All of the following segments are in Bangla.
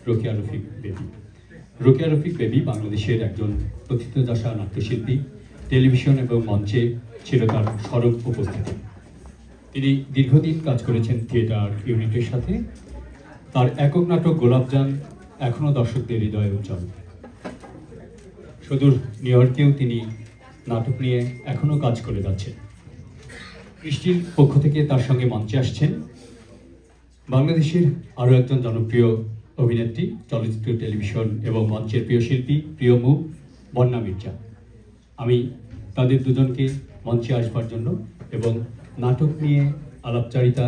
রোকেয়া রফিক বেবি। রোকেয়া রফিক বেবি বাংলাদেশের একজন প্রথিতযশা নাট্যশিল্পী। টেলিভিশন এবং মঞ্চে ছিল তার সরব উপস্থিতি। তিনি দীর্ঘদিন কাজ করেছেন থিয়েটার ইউনিটের সাথে। তার একক নাটক গোলাপজান এখনও দর্শকদের হৃদয়ে উজ্জ্বল। সুদূর নিউ ইয়র্কেও তিনি নাটক নিয়ে এখনও কাজ করে যাচ্ছেন। কৃষ্টির পক্ষ থেকে তার সঙ্গে মঞ্চে আসছেন বাংলাদেশের আরও একজন জনপ্রিয় অভিনেত্রী, চলচ্চিত্র, টেলিভিশন এবং মঞ্চের প্রিয় শিল্পী, প্রিয় মুখ বন্যা মির্জা। আমি তাদের দুজনকে মঞ্চে আসবার জন্য এবং নাটক নিয়ে আলাপচারিতা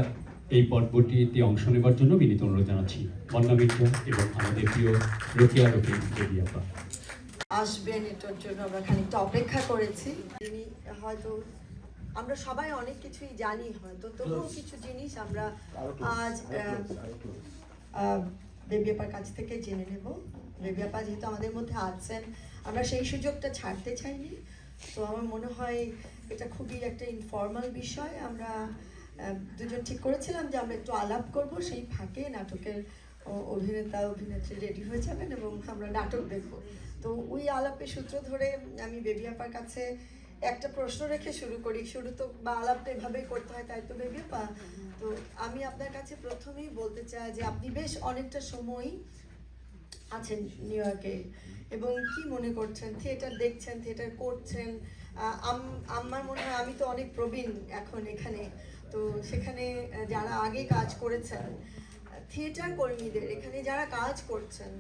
এই পর্বটিতে অংশ নেবার জন্য বিনীত অনুরোধ জানাচ্ছি বন্যা মির্জা এবং আমাদের প্রিয় রোকেয়া রফিক বেবি আপা। আসবেন, এটার জন্য আমরা খানিকটা অপেক্ষা করেছি। তিনি হয়তো আমরা সবাই অনেক কিছুই জানি, হয়তো তবুও কিছু জিনিস আমরা আজ বেবি আপার কাছ থেকে জেনে নেব। বেবি আপা যেহেতু আমাদের মধ্যে আছেন, আমরা সেই সুযোগটা ছাড়তে চাইনি। তো আমার মনে হয় এটা খুবই একটা ইনফর্মাল বিষয়। আমরা দুজন ঠিক করেছিলাম যে আমরা একটু আলাপ করব, সেই ফাঁকে নাটকের অভিনেতা অভিনেত্রী রেডি হয়ে যাবেন এবং আমরা নাটক দেখব। তো ওই আলাপের সূত্র ধরে আমি বেবি আপার কাছে একটা প্রশ্ন রেখে শুরু করি। শুরু তো বা আলাপটা এভাবেই করতে হয়, তাই তো বেবি আপা? তো আমি আপনার কাছে প্রথমেই বলতে চাই যে আপনি বেশ অনেকটা সময় আছেন নিউ ইয়র্কে এবং কি মনে করছেন? থিয়েটার দেখছেন, থিয়েটার করছেন। আমার মনে হয় আমি তো অনেক প্রবীণ এখন এখানে, তো সেখানে যারা আগে কাজ করেছেন থিয়েটার কর্মীদের, এখানে যারা কাজ করছেন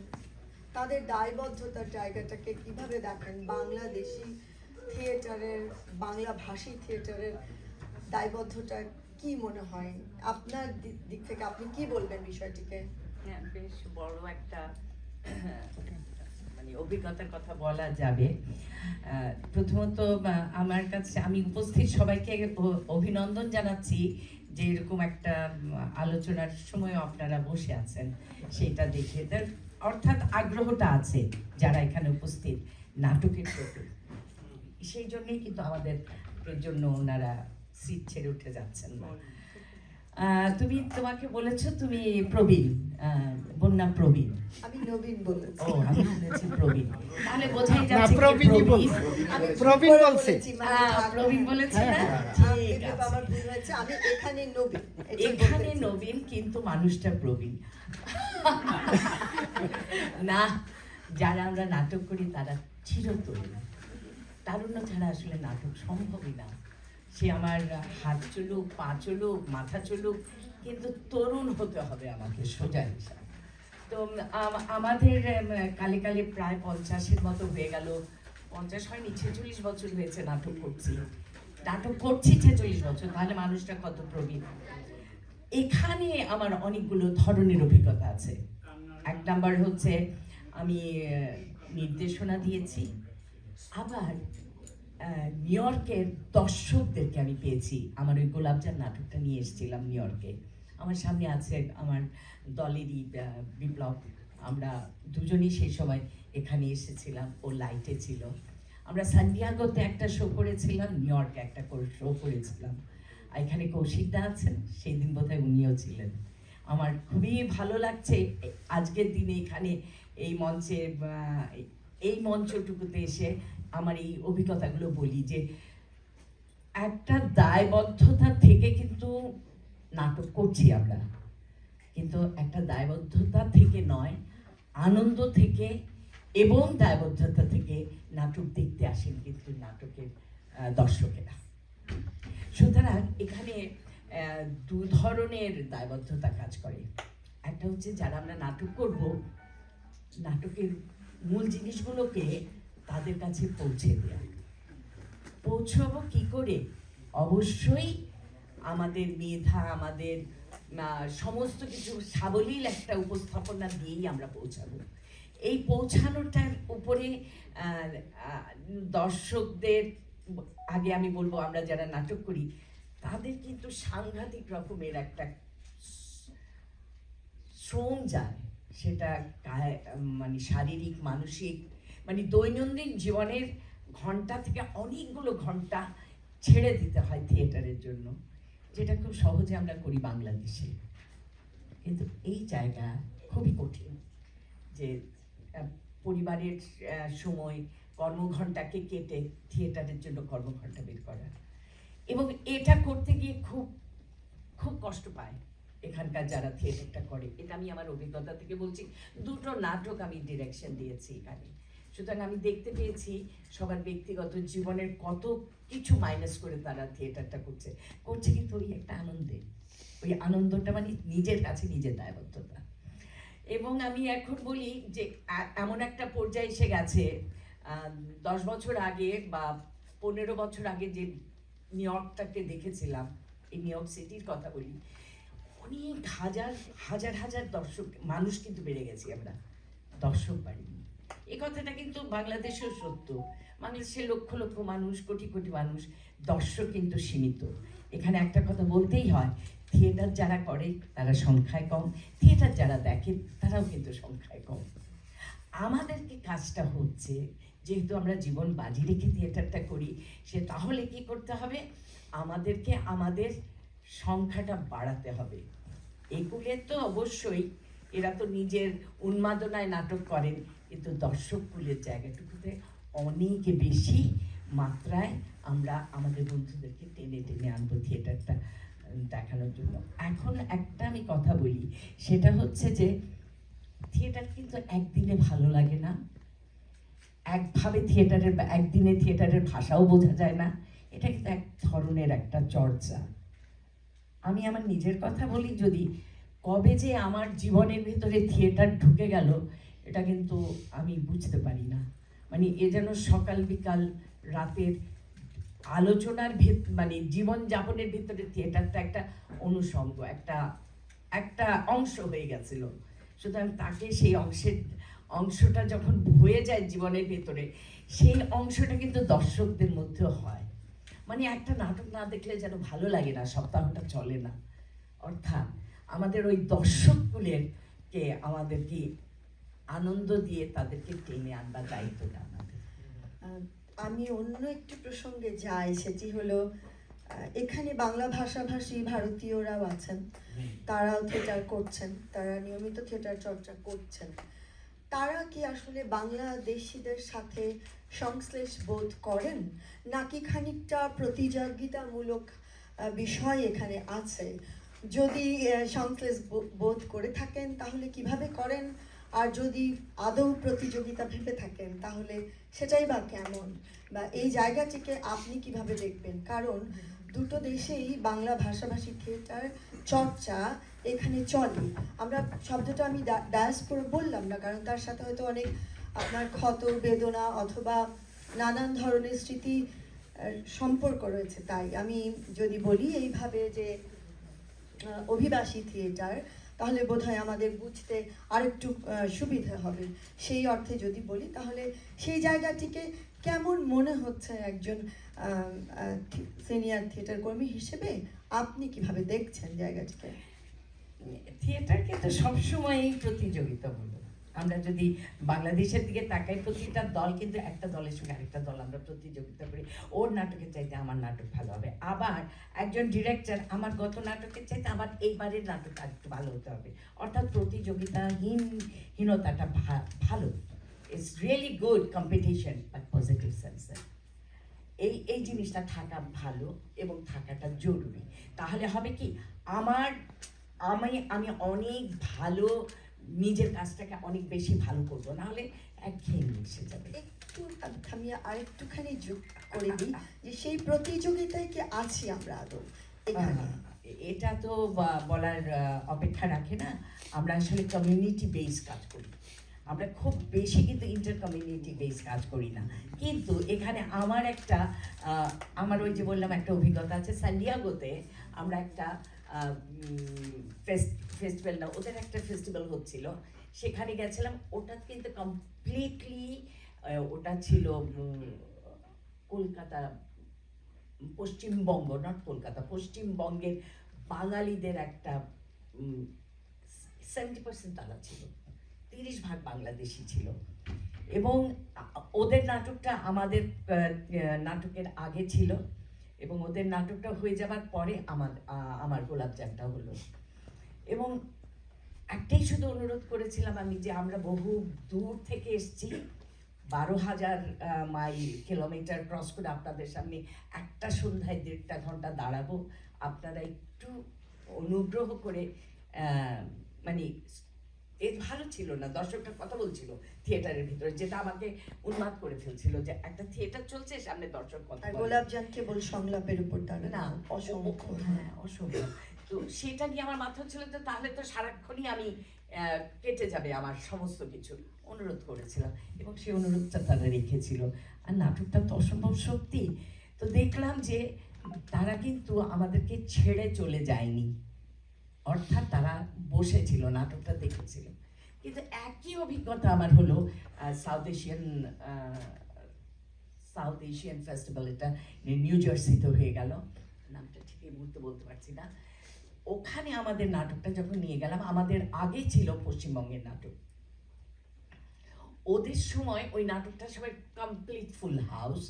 তাদের দায়বদ্ধতার জায়গাটাকে কিভাবে দেখেন? বাংলাদেশি থিয়েটারের, বাংলা ভাষী থিয়েটারের দায়বদ্ধতা কি মনে হয় আপনার দিক থেকে? আপনি কি বলবেন বিষয়টিকে? হ্যাঁ, বেশ বড় একটা মানে অভিজ্ঞতার কথা বলা যাবে। প্রথমত আমার কাছে আমি উপস্থিত সবাইকে অভিনন্দন জানাচ্ছি যে এরকম একটা আলোচনার সময় আপনারা বসে আছেন, সেটা দেখে অর্থাৎ আগ্রহটা আছে যারা এখানে উপস্থিত নাটকের প্রতি, সেই জন্যই কিন্তু আমাদের জন্য ওনারা সিট ছেড়ে উঠে যাচ্ছেন না। তোমাকে বলেছো তুমি প্রবীণ, বন্যা প্রবীণ। আমি নবীন বলেছি। ও, আমি শুনেছি প্রবীণ, তাহলে বোঝাই যাচ্ছে প্রবীণ বলছে। প্রবীণ বলেছে না? ঠিক আছে, আমার ভুল হয়েছে। আমি এখানে নবীন, এখানে নবীন, কিন্তু মানুষটা প্রবীণ। না, যারা আমরা নাটক করি তারা চিরতরুণ। তারুণ্য ছাড়া আসলে নাটক সম্ভবই না। সে আমার হাত চলুক, পা চলুক, মাথা চলুক, কিন্তু তরুণ হতে হবে আমাকে, সোজা হিসাব। তো আমাদের কালে কালে প্রায় 50-এর মতো হয়ে গেল। 50 হয়নি, 46 বছর হয়েছে নাটক করছি 46 বছর। তাহলে মানুষটা কত প্রবীণ। এখানে আমার অনেকগুলো ধরনের অভিজ্ঞতা আছে। এক নাম্বার হচ্ছে আমি নির্দেশনা দিয়েছি, আবার নিউ ইয়র্কের দর্শকদেরকে আমি পেয়েছি। আমার ওই গোলাপজান নাটকটা নিয়ে এসেছিলাম নিউ ইয়র্কে। আমার সামনে আছে আমার দলেরই বিপ্লব, আমরা দুজনই সেই সময় এখানে এসেছিলাম, ও লাইটে ছিল। আমরা সান্ডিয়াগোতে একটা শো করেছিলাম, নিউ ইয়র্কে একটা শো করেছিলাম। এখানে কৌশিকদা আছেন, সেই দিন বোধহয় উনিও ছিলেন। আমার খুবই ভালো লাগছে আজকের দিনে এখানে এই মঞ্চে, এই মঞ্চটুকুতে এসে আমার এই অভিজ্ঞতাগুলো বলি যে একটা দায়বদ্ধতা থেকে কিন্তু নাটক করছি আমরা, কিন্তু একটা দায়বদ্ধতা থেকে নয়, আনন্দ থেকে এবং দায়বদ্ধতা থেকে নাটক দেখতে আসেন কিন্তু নাটকের দর্শকেরা। সুতরাং এখানে দু ধরনের দায়বদ্ধতা কাজ করে। একটা হচ্ছে যারা আমরা নাটক করব, নাটকের মূল জিনিসগুলোকে তাদের কাছে পৌঁছে দেওয়া। পৌঁছাবো কি করে? অবশ্যই আমাদের মেধা, আমাদের সমস্ত কিছু সাবলীল একটা উপস্থাপনা দিয়েই আমরা পৌঁছাবো। এই পৌঁছানোটার উপরে দর্শকদের, আগে আমি বলবো আমরা যারা নাটক করি তাদের কিন্তু সাংঘাতিক রকমের একটা শ্রম যায়, সেটা মানে শারীরিক, মানসিক, মানে দৈনন্দিন জীবনের ঘন্টা থেকে অনেকগুলো ঘন্টা ছেড়ে দিতে হয় থিয়েটারের জন্য, যেটা খুব সহজে আমরা করি বাংলাদেশে। কিন্তু এই জায়গা খুবই কঠিন। যে পরিবারের সময় কর্মঘণ্টাকে কেটে থিয়েটারের জন্য কর্মঘণ্টা বের করা, এবং এটা করতে গিয়ে খুব খুব কষ্ট পায় এখানকার যারা থিয়েটারটা করে। এটা আমি আমার অভিজ্ঞতা থেকে বলছি, 2টো নাটক আমি ডিরেকশন দিয়েছি এখানে, সুতরাং আমি দেখতে পেয়েছি সবার ব্যক্তিগত জীবনের কত কিছু মাইনাস করে তারা থিয়েটারটা করছে কিন্তু ওই একটা আনন্দে, ওই আনন্দটা মানে নিজের কাছে নিজের দায়বদ্ধতা। এবং আমি এখন বলি যে এমন একটা পর্যায়ে এসে গেছে, 10 বছর আগে বা 15 বছর আগে যে নিউ ইয়র্কটাকে দেখেছিলাম, এই নিউ ইয়র্ক সিটির কথা বলি, অনেক হাজার হাজার হাজার দর্শক মানুষ কিন্তু বেড়ে গেছি আমরা, দর্শক বাড়িনি। এই কথাটা কিন্তু বাংলাদেশেও সত্য, বাংলাদেশের লক্ষ লক্ষ মানুষ, কোটি কোটি মানুষ, দর্শক কিন্তু সীমিত। এখানে একটা কথা বলতেই হয়, থিয়েটার যারা করে তারা সংখ্যায় কম, থিয়েটার যারা দেখে তারাও কিন্তু সংখ্যায় কম। আমাদেরকে কাজটা হচ্ছে, যেহেতু আমরা জীবন বাজি রেখে থিয়েটারটা করি, সে তাহলে কি করতে হবে, আমাদেরকে আমাদের সংখ্যাটা বাড়াতে হবে। এগুলোর তো অবশ্যই এরা তো নিজের উন্মাদনায় নাটক করেন, কিন্তু দর্শককুলের জায়গাটুকুতে অনেক বেশি মাত্রায় আমরা আমাদের বন্ধুদেরকে টেনে টেনে আনবো থিয়েটারটা দেখানোর জন্য। এখন একটা আমি কথা বলি, সেটা হচ্ছে যে থিয়েটার কিন্তু একদিনে ভালো লাগে না, একভাবে থিয়েটারের একদিনে থিয়েটারের ভাষাও বোঝা যায় না, এটা কিন্তু এক ধরনের একটা চর্চা। আমি আমার নিজের কথা বলি, যদি কবে যে আমার জীবনের ভেতরে থিয়েটার ঢুকে গেল এটা কিন্তু আমি বুঝতে পারি না। মানে এ যেন সকাল বিকাল রাতের আলোচনার মানে জীবনযাপনের ভিতরে থিয়েটারটা একটা অনুষঙ্গ, একটা অংশ হয়ে গেছিল। সুতরাং তাকে সেই অংশটা যখন হয়ে যায় জীবনের ভেতরে, সেই অংশটা কিন্তু দর্শকদের মধ্যেও হয়। মানে একটা নাটক না দেখলে যেন ভালো লাগে না, সপ্তাহটা চলে না। অর্থাৎ আমাদের ওই দর্শকগুলোকে আমাদেরকে আনন্দ দিয়ে তাদেরকে টেনে আনবার দায়িত্বটা আমাদের। আমি অন্য একটি প্রসঙ্গে যাই, সেটি হলো এখানে বাংলা ভাষাভাষী ভারতীয়রাও আছেন, তারাও থিয়েটার করছেন, তারা নিয়মিত থিয়েটার চর্চা করছেন। তারা কি আসলে বাংলাদেশিদের সাথে সংশ্লেষ বোধ করেন, নাকি খানিকটা প্রতিযোগিতামূলক বিষয় এখানে আছে? যদি সংশ্লেষ বোধ করে থাকেন তাহলে কিভাবে করেন, আর যদি আদৌ প্রতিযোগিতা ভেবে থাকেন তাহলে সেটাই বা কেমন, বা এই জায়গাটিকে আপনি কিভাবে দেখবেন? কারণ দুটো দেশেই বাংলা ভাষাভাষী থিয়েটার চর্চা এখানে চলে। আমরা শব্দটা আমি ডায়াসপোরা বললাম না, কারণ তার সাথে হয়তো অনেক আপনার ক্ষত বেদনা অথবা নানান ধরনের স্মৃতি সম্পর্ক রয়েছে। তাই আমি যদি বলি এইভাবে যে অভিবাসী থিয়েটার, তাহলে বোধহয় আমাদের বুঝতে আরেকটু সুবিধা হবে। সেই অর্থে যদি বলি, তাহলে সেই জায়গাটিকে কেমন মনে হচ্ছে একজন সিনিয়র থিয়েটার কর্মী হিসেবে? আপনি কিভাবে দেখছেন জায়গাটিকে? থিয়েটারকে তো সবসময়ই প্রতিযোগিতামূলক। আমরা যদি বাংলাদেশের দিকে তাকাই, প্রতিটা দল কিন্তু একটা দলের সঙ্গে আরেকটা দল আমরা প্রতিযোগিতা করি, ওর নাটকের চাইতে আমার নাটক ভালো হবে। আবার একজন ডিরেক্টর আমার গত নাটকের চাইতে আমার এইবারের নাটক আরেকটু ভালো হতে হবে। অর্থাৎ প্রতিযোগিতাহীনতাটা ভালো, it's really good competition, but positive sense এই জিনিসটা থাকা ভালো এবং থাকাটা জরুরি। তাহলে হবে কি, আমি অনেক ভালো নিজের কাজটাকে অনেক বেশি ভালো করবো, নাহলে একঘেয়েমি এসে যাবে। একটু আমি আরেকটুখানি যোগ করে দিই যে সেই প্রতিযোগিতায় কি আছি আমরা আদৌ এখানে? এটা তো বলার অপেক্ষা রাখে না। আমরা আসলে কমিউনিটি বেস কাজ করি, আমরা খুব বেশি কিন্তু ইন্টার কমিউনিটি বেস কাজ করি না। কিন্তু এখানে আমার ওই যে বললাম একটা অভিজ্ঞতা আছে। সান্ডিয়াগোতে আমরা একটা ফেস্টিভ্যাল না, ওদের একটা ফেস্টিভ্যাল হচ্ছিল, সেখানে গেছিলাম। ওটা কিন্তু কমপ্লিটলি ওটা ছিল কলকাতা, পশ্চিমবঙ্গ, নট কলকাতা, পশ্চিমবঙ্গের বাঙালিদের একটা 70% তারা ছিল, 30% বাংলাদেশি ছিল। এবং ওদের নাটকটা আমাদের নাটকের আগে ছিল, এবং ওদের নাটকটা হয়ে যাবার পরে আমার গোলাপজামটা হলো। এবং একটাই শুধু অনুরোধ করেছিলাম আমি, যে আমরা বহু দূর থেকে এসেছি, 12,000 মাইল কিলোমিটার ক্রস করে আপনাদের সামনে একটা সন্ধ্যায় 1.5 ঘন্টা দাঁড়াবো। আপনারা একটু অনুগ্রহ করে মানে ভালো ছিল না, দর্শকটা কথা বলছিল থিয়েটারের ভিতরে, যেটা আমাকে উন্মাদ করে ফেলছিল, যে একটা থিয়েটার চলছে, সামনে দর্শক কথা আর বলে। গোলাপজান কেবল সংলাপের উপর দাঁড়ানো, না, অসংখ্য। হ্যাঁ, অসম্ভব। তো সেটা নিয়ে আমার মাথা ছিল, তো তাহলে তো সারাক্ষণই আমি কেটে যাবে আমার সমস্ত কিছু। অনুরোধ করেছিলাম এবং সেই অনুরোধটা তারা রেখেছিল। আর নাটকটা তো অসম্ভব সত্যি। তো দেখলাম যে তারা কিন্তু আমাদেরকে ছেড়ে চলে যায়নি, অর্থাৎ তারা বসেছিল, নাটকটা দেখেছিল। কিন্তু একই অভিজ্ঞতা আমার হলো সাউথ এশিয়ান ফেস্টিভ্যাল, এটা নিউ জার্সিতে হয়ে গেল, নামটা ঠিক এই মুহূর্তে বলতে পারছি না। ওখানে আমাদের নাটকটা যখন নিয়ে গেলাম, আমাদের আগে ছিল পশ্চিমবঙ্গের নাটক, ওদের সময় ওই নাটকটার সবাই কমপ্লিট ফুল হাউস।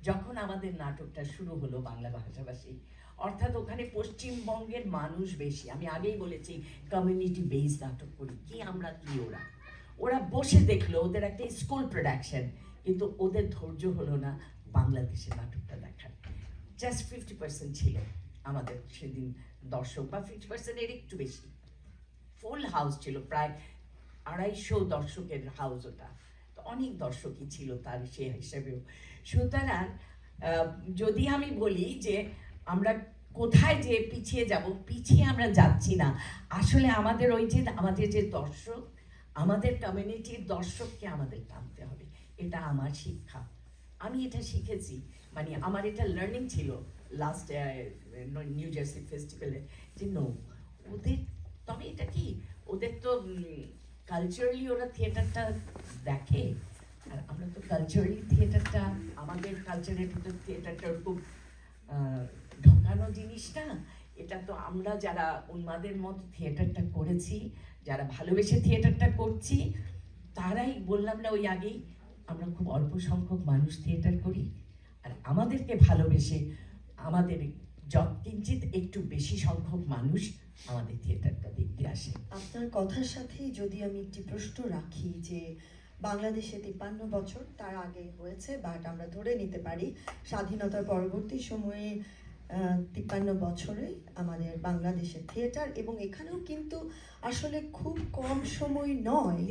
যখন আমাদের নাটকটা শুরু হলো বাংলা ভাষাভাষী, অর্থাৎ ওখানে পশ্চিমবঙ্গের মানুষ বেশি। আমি আগেই বলেছি কমিউনিটি বেসড নাটক করি, কি আমরা কি ওরা, ওরা বসে দেখলো, ওদের একটা স্কুল প্রোডাকশন, কিন্তু ওদের ধৈর্য হলো না বাংলাদেশের নাটকটা দেখার। জাস্ট 50% ছিল আমাদের সেদিন দর্শক, বা 50% এর একটু বেশি। ফুল হাউস ছিল, প্রায় 250 দর্শকের হাউস ওটা, তো অনেক দর্শকই ছিল তার সে হিসেবেও। সুতরাং যদি আমি বলি যে আমরা কোথায় যে পিছিয়ে যাব, পিছিয়ে আমরা যাচ্ছি না। আসলে আমাদের ওই যে আমাদের যে দর্শক, আমাদের কমিউনিটির দর্শককে আমাদের টানতে হবে, এটা আমার শিক্ষা। আমি এটা শিখেছি, মানে আমার এটা লার্নিং ছিল লাস্ট নিউ জার্সি ফেস্টিভ্যালে, যে নো, ওদের, তবে এটা কি, ওদের তো কালচারালি ওরা থিয়েটারটা দেখে, আর আমরা তো কালচারালি থিয়েটারটা, আমাদের কালচারের ভিতর থিয়েটারটা ওরকম ঢোকানো জিনিস না। এটা তো আমরা যারা উন্মাদের মতো থিয়েটারটা করেছি, যারা ভালোবেসে থিয়েটারটা করছি, তারাই, বললাম না ওই আগেই, আমরা খুব অল্প সংখ্যক মানুষ থিয়েটার করি, আর আমাদেরকে ভালোবেসে আমাদের যৎকিঞ্চিত একটু বেশি সংখ্যক মানুষ আমাদের থিয়েটারটা দেখতে আসে। আপনার কথার সাথেই যদি আমি একটি প্রশ্ন রাখি, যে বাংলাদেশে 53 বছর তার আগে হয়েছে, বাট আমরা ধরে নিতে পারি স্বাধীনতার পরবর্তী সময়ে 53 বছরে আমাদের বাংলাদেশের থিয়েটার, এবং এখানেও কিন্তু আসলে খুব কম সময় নয়,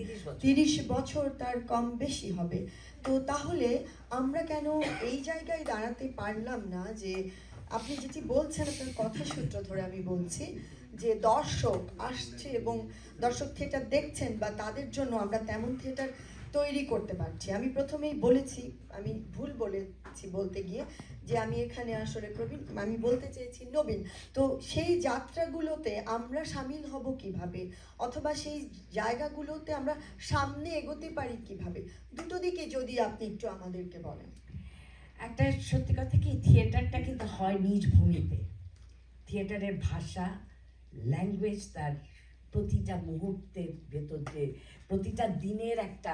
30 বছর, তার কম বেশি হবে। তো তাহলে আমরা কেন এই জায়গায় দাঁড়াতে পারলাম না, যে আপনি যেটি বলছেন, আপনার কথা সূত্র ধরে আমি বলছি, যে দর্শক আসছে এবং দর্শক থিয়েটার দেখছেন, বা তাদের জন্য আমরা তেমন থিয়েটার তৈরি করতে পারছি। আমি প্রথমেই বলেছি, আমি ভুল বলেছি বলতে গিয়ে, যে আমি এখানে আসলে প্রবীণ, আমি বলতে চেয়েছি নবীন। তো সেই যাত্রাগুলোতে আমরা সামিল হব কিভাবে, অথবা সেই জায়গাগুলোতে আমরা সামনে এগোতে পারি কিভাবে, দুটো দিকে যদি আপনি একটু আমাদেরকে বলেন। একটা সত্যি কথা কি, থিয়েটারটা কিন্তু হয় নিজ ভূমিতে। থিয়েটারের ভাষা, ল্যাঙ্গুয়েজ, তার প্রতিটা মুহূর্তের ভেতর যে প্রতিটা দিনের একটা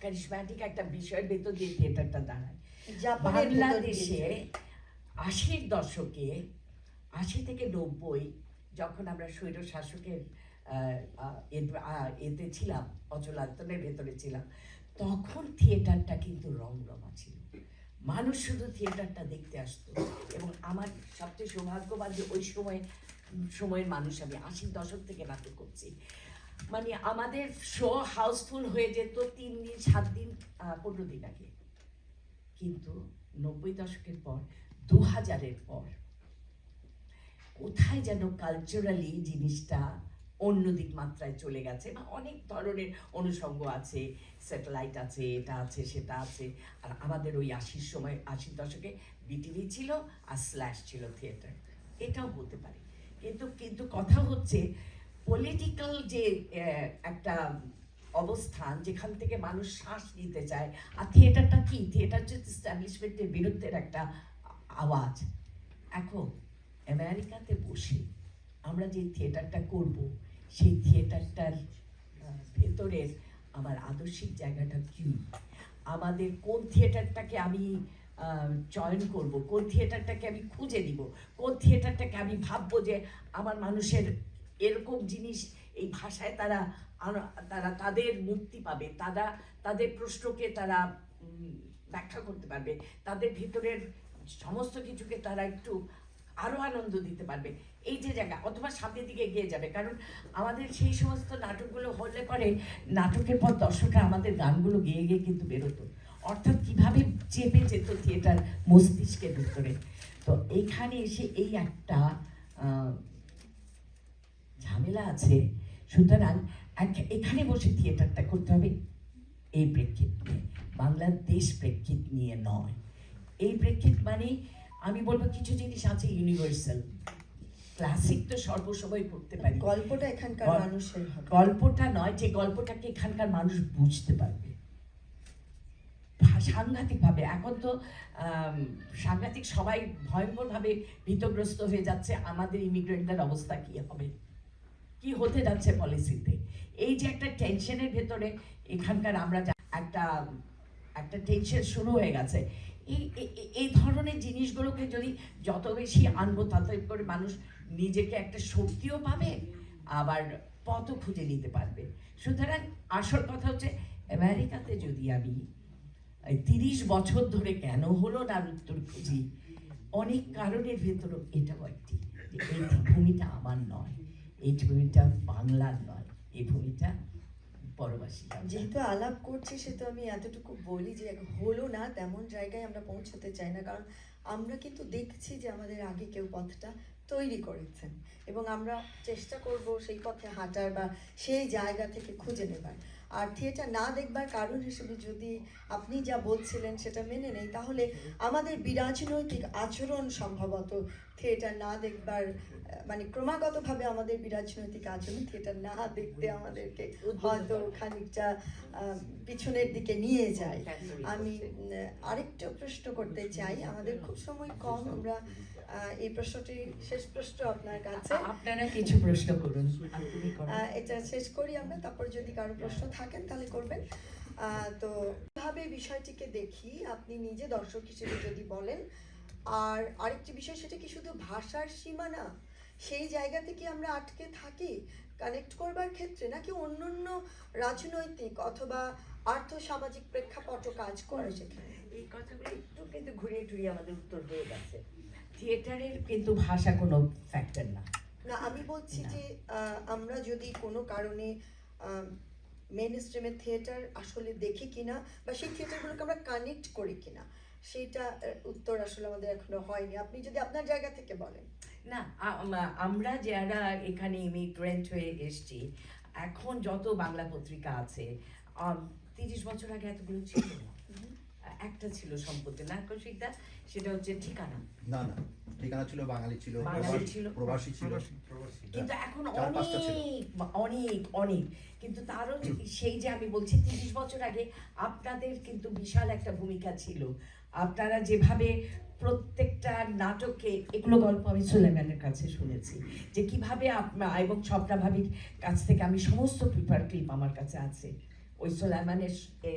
ক্যারিশম্যাটিক একটা বিষয়ের ভেতর দিয়ে থিয়েটারটা দাঁড়ায়। বাংলাদেশে 80-র দশকে, 80 থেকে 90, যখন আমরা স্বৈর শাসকের এতে ছিলাম, অচলায়তনের ভেতরে ছিলাম, তখন থিয়েটারটা কিন্তু রমরমা ছিল, মানুষ শুধু থিয়েটারটা দেখতে আসতো। এবং আমার সবচেয়ে সৌভাগ্যবান যে ওই সময়ের মানুষ, আমি 80-র দশক থেকে নাটক করছি, মানে আমাদের শো হাউসফুল হয়ে যেত 3 দিন, 7 দিন, 15 দিন আগে। কিন্তু 90 দশকের পর, 2000-এর পর কোথায় যেন কালচারালি জিনিসটা অন্যদিক মাত্রায় চলে গেছে, বা অনেক ধরনের অনুষঙ্গ আছে, স্যাটেলাইট আছে, এটা আছে, সেটা আছে। আর আমাদের ওই 80-র দশকে বিটিভি ছিল আর স্ল্যাশ ছিল থিয়েটার, এটাও হতে পারে। কিন্তু কথা হচ্ছে পলিটিক্যাল যে একটা অবস্থান, যেখান থেকে মানুষ শ্বাস নিতে চায়। আর থিয়েটারটা কি, থিয়েটার হচ্ছে এস্টাবলিশমেন্টের বিরুদ্ধের একটা আওয়াজ। এখন আমেরিকাতে বসে আমরা যে থিয়েটারটা করব, সেই থিয়েটারটার ভেতরের আমার আদর্শিক জায়গাটা কি, আমাদের কোন থিয়েটারটাকে আমি চয়ন করব, কোন থিয়েটারটাকে আমি খুঁজে নিব, কোন থিয়েটারটাকে আমি ভাববো যে আমার মানুষের এরকম জিনিস এই ভাষায় তারা তারা তাদের মুক্তি পাবে, তারা তাদের প্রশ্নকে তারা ব্যাখ্যা করতে পারবে, তাদের ভিতরের সমস্ত কিছুকে তারা একটু আরো আনন্দ দিতে পারবে, এই যে জায়গা, অথবা সামনের দিকে এগিয়ে যাবে। কারণ আমাদের সেই সমস্ত নাটকগুলো হলে পরে নাটকের পর দর্শকরা আমাদের গানগুলো গেয়ে গিয়ে কিন্তু বেরোতো, অর্থাৎ কিভাবে চেপে যেত থিয়েটার মস্তিষ্কের ভিতরে। তো এইখানে এসে এই একটা ঝামেলা আছে। সুতরাং এখানে বসে থিয়েটারটা করতে হবে এই প্রেক্ষিত নিয়ে, বাংলাদেশ প্রেক্ষিত নিয়ে নয়। এই প্রেক্ষিত মানে আমি বলবো কিছু জিনিস আছে ইউনিভার্সাল, ক্লাসিক তো সর্বসময় পড়তে পারি, গল্পটা এখানকার মানুষের হবে, গল্পটা নয়, যে গল্পটাকে এখানকার মানুষ বুঝতে পারবে সাংঘাতিক ভাবে। এখন তো সাংঘাতিক সবাই ভয়ঙ্কর ভাবে ভীতগ্রস্ত হয়ে যাচ্ছে, আমাদের ইমিগ্রেন্টদের অবস্থা কি হবে, কি হতে যাচ্ছে পলিসিতে, এই যে একটা টেনশনের ভেতরে এখানকার আমরা একটা একটা টেনশন শুরু হয়ে গেছে। এই ধরনের জিনিসগুলোকে যদি যত বেশি আনবো তত করে মানুষ নিজেকে একটা শক্তিও পাবে, আবার পথও খুঁজে নিতে পারবে। সুতরাং আসল কথা হচ্ছে আমেরিকাতে যদি আমি 30 বছর ধরে কেন হলো না উত্তর খুঁজি, অনেক কারণের ভেতরও এটাও একটি, এই ভূমিটা আমার নয়, এই ভূমিটা বাংলার নয়, এই ভূমিটা পরবাসী। যেহেতু আলাপ করছি সেহেতু আমি এতটুকু বলি যে হলো না তেমন জায়গায় আমরা পৌঁছতে চাই না, কারণ আমরা কিন্তু দেখছি যে আমাদের আগে কেউ পথটা তৈরি করেছেন এবং আমরা চেষ্টা করব সেই পথে হাঁটার বা সেই জায়গা থেকে খুঁজে নেবার। আর থিয়েটার না দেখবার কারণ হিসেবে যদি আপনি যা বলছিলেন সেটা মেনে নেই, তাহলে আমাদের বিরাজনৈতিক আচরণ সম্ভবত থিয়েটার না দেখবার মানে ক্রমাগতভাবে আমাদের বিরাজনৈতিক আচরণ থিয়েটার না দেখতে আমাদেরকে হয়তো খানিকটা পিছনের দিকে নিয়ে যায়। আমি আরেকটা প্রশ্ন করতে চাই, আমাদের খুব সময় কম, আমরা এই প্রশ্নটি শেষ প্রশ্ন আপনার কাছে, আপনারা কিছু প্রশ্ন করুন, এটা শেষ করি আমরা, তারপর যদি কারো প্রশ্ন থাকেন তাহলে করবেন। তো ভাবে বিষয়টিকে দেখি, আপনি নিজে দর্শক হিসেবে যদি বলেন। আর আরেকটি বিষয়, সেটা কি শুধু ভাষার সীমানা, সেই জায়গা থেকে আমরা আটকে থাকি কানেক্ট করবার ক্ষেত্রে, নাকি অন্যান্য রাজনৈতিক অথবা আর্থসামাজিক প্রেক্ষাপটও কাজ করে সেখানে? এই কথাগুলো একটু কিন্তু ঘুরিয়ে টুরিয়ে আমাদের উত্তর হয়ে গেছে। থিয়েটারের কিন্তু ভাষা কোনো ফ্যাক্টর না। না, আমি বলছি যে আমরা যদি কোনো কারণে মেইন স্ট্রিমের থিয়েটার আসলে দেখি কিনা বা সেই থিয়েটারগুলোকে আমরা কানেক্ট করি কিনা, সেইটা উত্তর আসলে আমাদের এখনো হয়নি। আপনি যদি আপনার জায়গা থেকে বলেন। না, আমরা যারা এখানে ইমিগ্রেন্ট হয়ে এসছি, এখন যত বাংলা পত্রিকা আছে, 30 বছর আগে এতগুলো ছিল না, একটা ছিল সম্পত্তি না কৌশিকদা, সেটা হচ্ছে ঠিকানা। না না, ঠিকানা ছিল, বাঙালি ছিল, প্রবাসী ছিল, কিন্তু এখন অনেক অনেক অনেক, কিন্তু তারও সেই যে আমি বলছি 30 বছর আগে আপনাদের কিন্তু বিশাল একটা ভূমিকা ছিল। আপনারা যেভাবে প্রত্যেকটা নাটকে, এগুলো গল্প আমি সুলেমানের কাছে শুনেছি, যে কিভাবে এবং স্বপ্না ভাবির কাছ থেকে আমি সমস্ত পেপার ক্লিপ আমার কাছে আছে, ওই সুলেমানের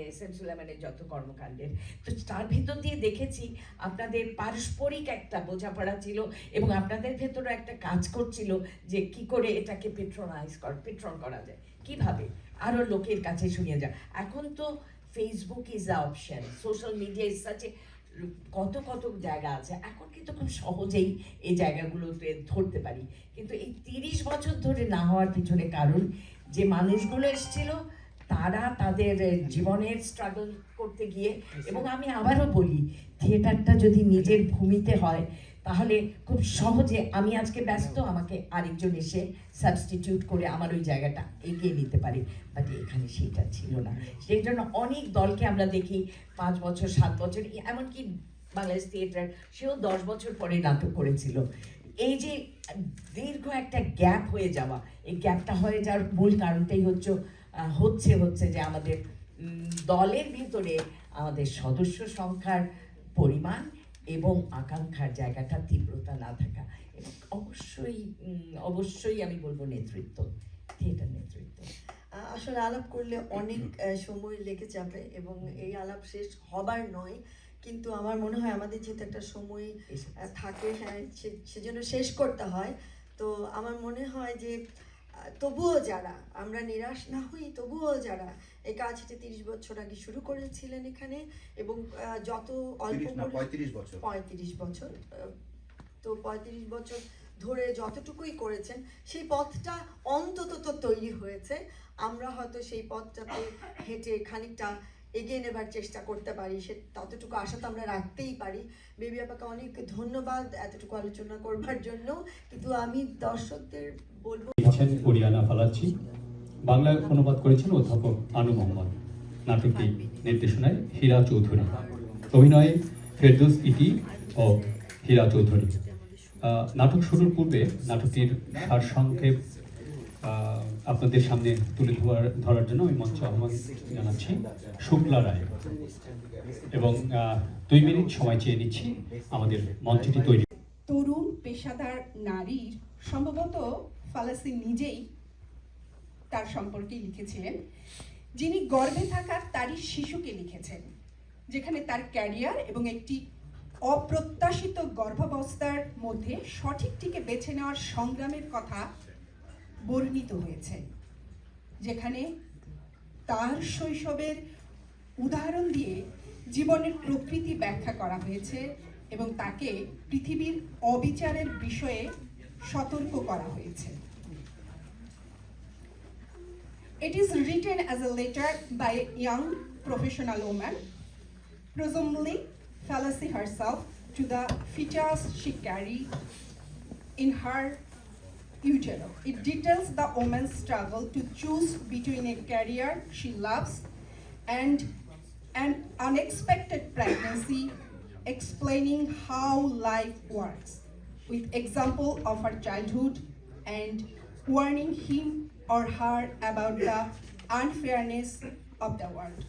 এসএম সুলেমানের যত কর্মকাণ্ডের, তো তার ভেতর দিয়ে দেখেছি আপনাদের পারস্পরিক একটা বোঝাপড়া ছিল এবং আপনাদের ভেতরে একটা কাজ করছিল যে কি করে এটাকে পেট্রন করা যায়, কিভাবে আরো লোকের কাছে শুনিয়ে যায়। এখন তো Facebook is a option, social media is such a, কত কত জায়গা আছে, এখন কিন্তু খুব সহজেই এই জায়গাগুলোতে ধরতে পারি। কিন্তু এই 30 বছর ধরে না হওয়ার পিছনে কারণ, যে মানুষগুলো এসেছিল তারা তাদের জীবনের স্ট্রাগল করতে গিয়ে, এবং আমি আবারও বলি, থিয়েটারটা যদি নিজের ভূমিতে হয় তাহলে খুব সহজে আমি আজকে ব্যস্ত, আমাকে আরেকজন এসে সাবস্টিটিউট করে আমার ওই জায়গাটা এগিয়ে নিতে পারি, বাট এখানে সেইটা ছিল না। সেই জন্য অনেক দলকে আমরা দেখি 5 বছর 7 বছর, এমনকি বাংলাদেশ থিয়েটার সেও 10 বছর পরে নাটক করেছিল। এই যে দীর্ঘ একটা গ্যাপ হয়ে যাওয়া, এই গ্যাপটা হয়ে যাওয়ার মূল কারণটাই হচ্ছে যে আমাদের দলের ভিতরে আমাদের সদস্য সংখ্যার পরিমাণ এবং আকাঙ্ক্ষার জায়গাটা তীব্রতা না থাকা, এবং অবশ্যই আমি বলবো নেতৃত্ব, থিয়েটার নেতৃত্ব। আসলে আলাপ করলে অনেক সময় লেগে যাবে এবং এই আলাপ শেষ হবার নয়, কিন্তু আমার মনে হয় আমাদের যেহেতু একটা সময় থাকে, হ্যাঁ, সেজন্য শেষ করতে হয়। তো আমার মনে হয় যে তবুও যারা আমরা নিরাশ না হই, তবুও যারা এই কাজটি 30 বছর আগে শুরু করেছিলেন এখানে, এবং যত অল্প 35 বছর 35 বছর, তো 35 বছর ধরে যতটুকুই করেছেন সেই পথটা অন্তত তো তৈরি হয়েছে। আমরা হয়তো সেই পথটাতে হেঁটে খানিকটা এগিয়ে নেবার চেষ্টা করতে পারি, সে ততটুকু আশা তো আমরা রাখতেই পারি। বেবি আপাকে অনেক ধন্যবাদ এতটুকু আলোচনা করবার জন্য, কিন্তু আমি দর্শকদের বলবো লিখেছেন ওরিয়ানা ফালাচ্ছি, বাংলায় অনুবাদ করেছেন অধ্যাপক আনু মোহাম্মদ, নাটকটি নির্দেশনায় হীরা চৌধুরী, অভিনয়ে ফেরদৌস ইতি ও হীরা চৌধুরী। নাটক শুরুর পূর্বে নাটকটির সারসংক্ষেপ আপনাদের সামনে তুলে ধরার জন্য আমি মঞ্চে আহ্বান জানাচ্ছি শুক্লা রায়, এবং 2 মিনিট সময় চেয়ে নিচ্ছি আমাদের মঞ্চটি তৈরি। তরুণ পেশাদার নারীর, সম্ভবত ফালাসি নিজেই তার সম্পর্কে লিখেছিলেন, যিনি গর্ভে থাকা তারই শিশুকে লিখেছেন, যেখানে তার ক্যারিয়ার এবং একটি অপ্রত্যাশিত গর্ভাবস্থার মধ্যে সঠিকটিকে বেছে নেওয়ার সংগ্রামের কথা বর্ণিত হয়েছে, যেখানে তার শৈশবের উদাহরণ দিয়ে জীবনের প্রকৃতি ব্যাখ্যা করা হয়েছে এবং তাকে পৃথিবীর অবিচারের বিষয়ে সতর্ক করা হয়েছে। It is written as a letter by a young professional woman, presumably Fallacy herself, to the fetus she carried in her utero. It details the woman's struggle to choose between a career she loves and an unexpected pregnancy, explaining how life works, with example of her childhood and warning him or her about the unfairness of the world.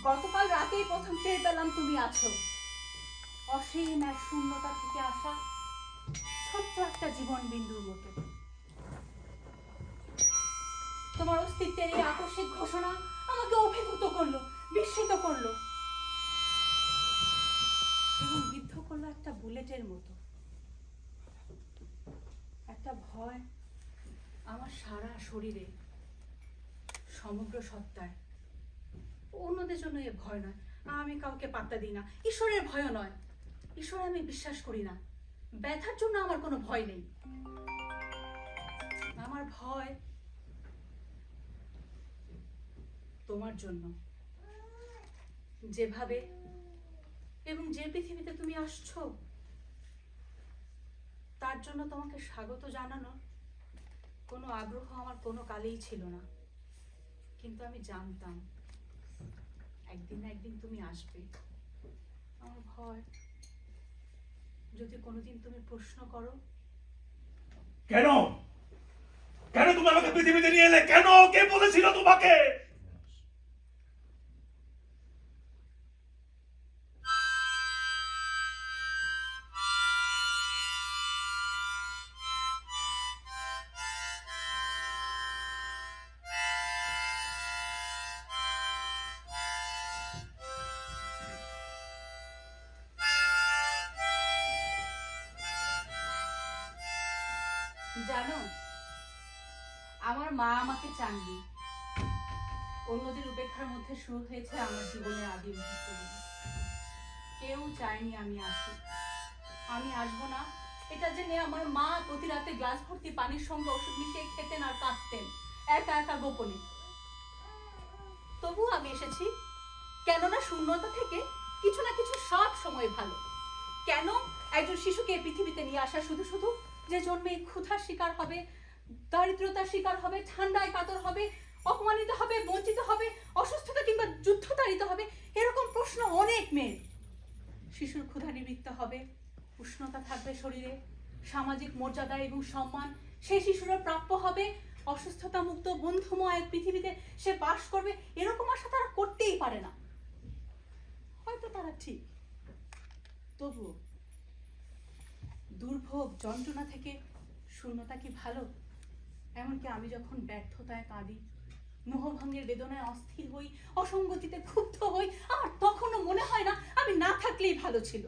গতকাল রাতেই প্রথম টের পেলাম তুমি আছো। অসীম এক শূন্যতা থেকে আসা ছোট্ট একটা জীবন বিন্দুর মতো। তোমার অস্তিত্বের এই আকস্মিক ঘোষণা আমাকে অভিভূত করলো, বিস্মিত করলো এবং বিদ্ধ করলো একটা বুলেটের মতো। একটা ভয় আমার সারা শরীরে, সমগ্র সত্তায়। অন্যদের জন্য এ ভয় নয়, আমি কাউকে পাত্তা দিই না। ঈশ্বরের ভয়ও নয়, ঈশ্বরে আমি বিশ্বাস করি না। ব্যথার জন্য আমার কোনো ভয় নেই। আমার ভয় তোমার জন্য, যেভাবে এবং যে পৃথিবীতে তুমি আসছো তার জন্য তোমাকে স্বাগত জানানোর কোনো আগ্রহ আমার কোনো কালেই ছিল না। কিন্তু আমি জানতাম একদিন না একদিন তুমি আসবে। আমার ভয় যদি কোনোদিন তুমি প্রশ্ন করো কেন কেন তুমি আমাকে পৃথিবীতে নিয়ে এলে, কেন, কে বলেছিল তোমাকে? জানো, আমার মা আমাকে চাননি। অন্যদের উপেক্ষার মধ্যে শুরু হয়েছে আমার জীবনের আদি মুহূর্তগুলো। কেউ চায়নি আমি আসি। আমি আসবো না এটা জেনে আমার মা প্রতি রাতে গ্লাস ভর্তি পানির সঙ্গে ওষুধ মিশিয়ে খেতেন আর কাঁদতেন একা একা গোপনে। তবু আমি এসেছি, কেননা শূন্যতা থেকে কিছু না কিছু সব সময় ভালো। কেন একজন শিশুকে পৃথিবীতে নিয়ে আসা শুধু শুধু যে জন্মে ক্ষুধার শিকার হবে, দারিদ্রতার শিকার হবে, ঠান্ডায় কাতর হবে, অপমানিত হবে, বঞ্চিত হবে, অসুস্থতা কিংবা যুদ্ধ তাড়িত হবে, এরকম প্রশ্ন অনেক মেয়ের। শিশুর ক্ষুধা নিবৃত্ত হবে, উষ্ণতা থাকবে শরীরে, সামাজিক মর্যাদা এবং সম্মান সেই শিশুরা প্রাপ্য হবে, অসুস্থতা মুক্ত বন্ধুময় এক পৃথিবীতে সে বাস করবে, এরকম আশা তারা করতেই পারে না। হয়তো তারা ঠিক, তবুও দুর্ভোগ যন্ত্রণা থেকে শূন্যতা কি ভালো? এমনকি আমি যখন ব্যর্থতায় কাঁদি, মোহভঙ্গের বেদনায় অস্থির হই, অসঙ্গতিতে ক্ষুব্ধ হই, আমার তখনও মনে হয় না আমি না থাকলেই ভালো ছিল।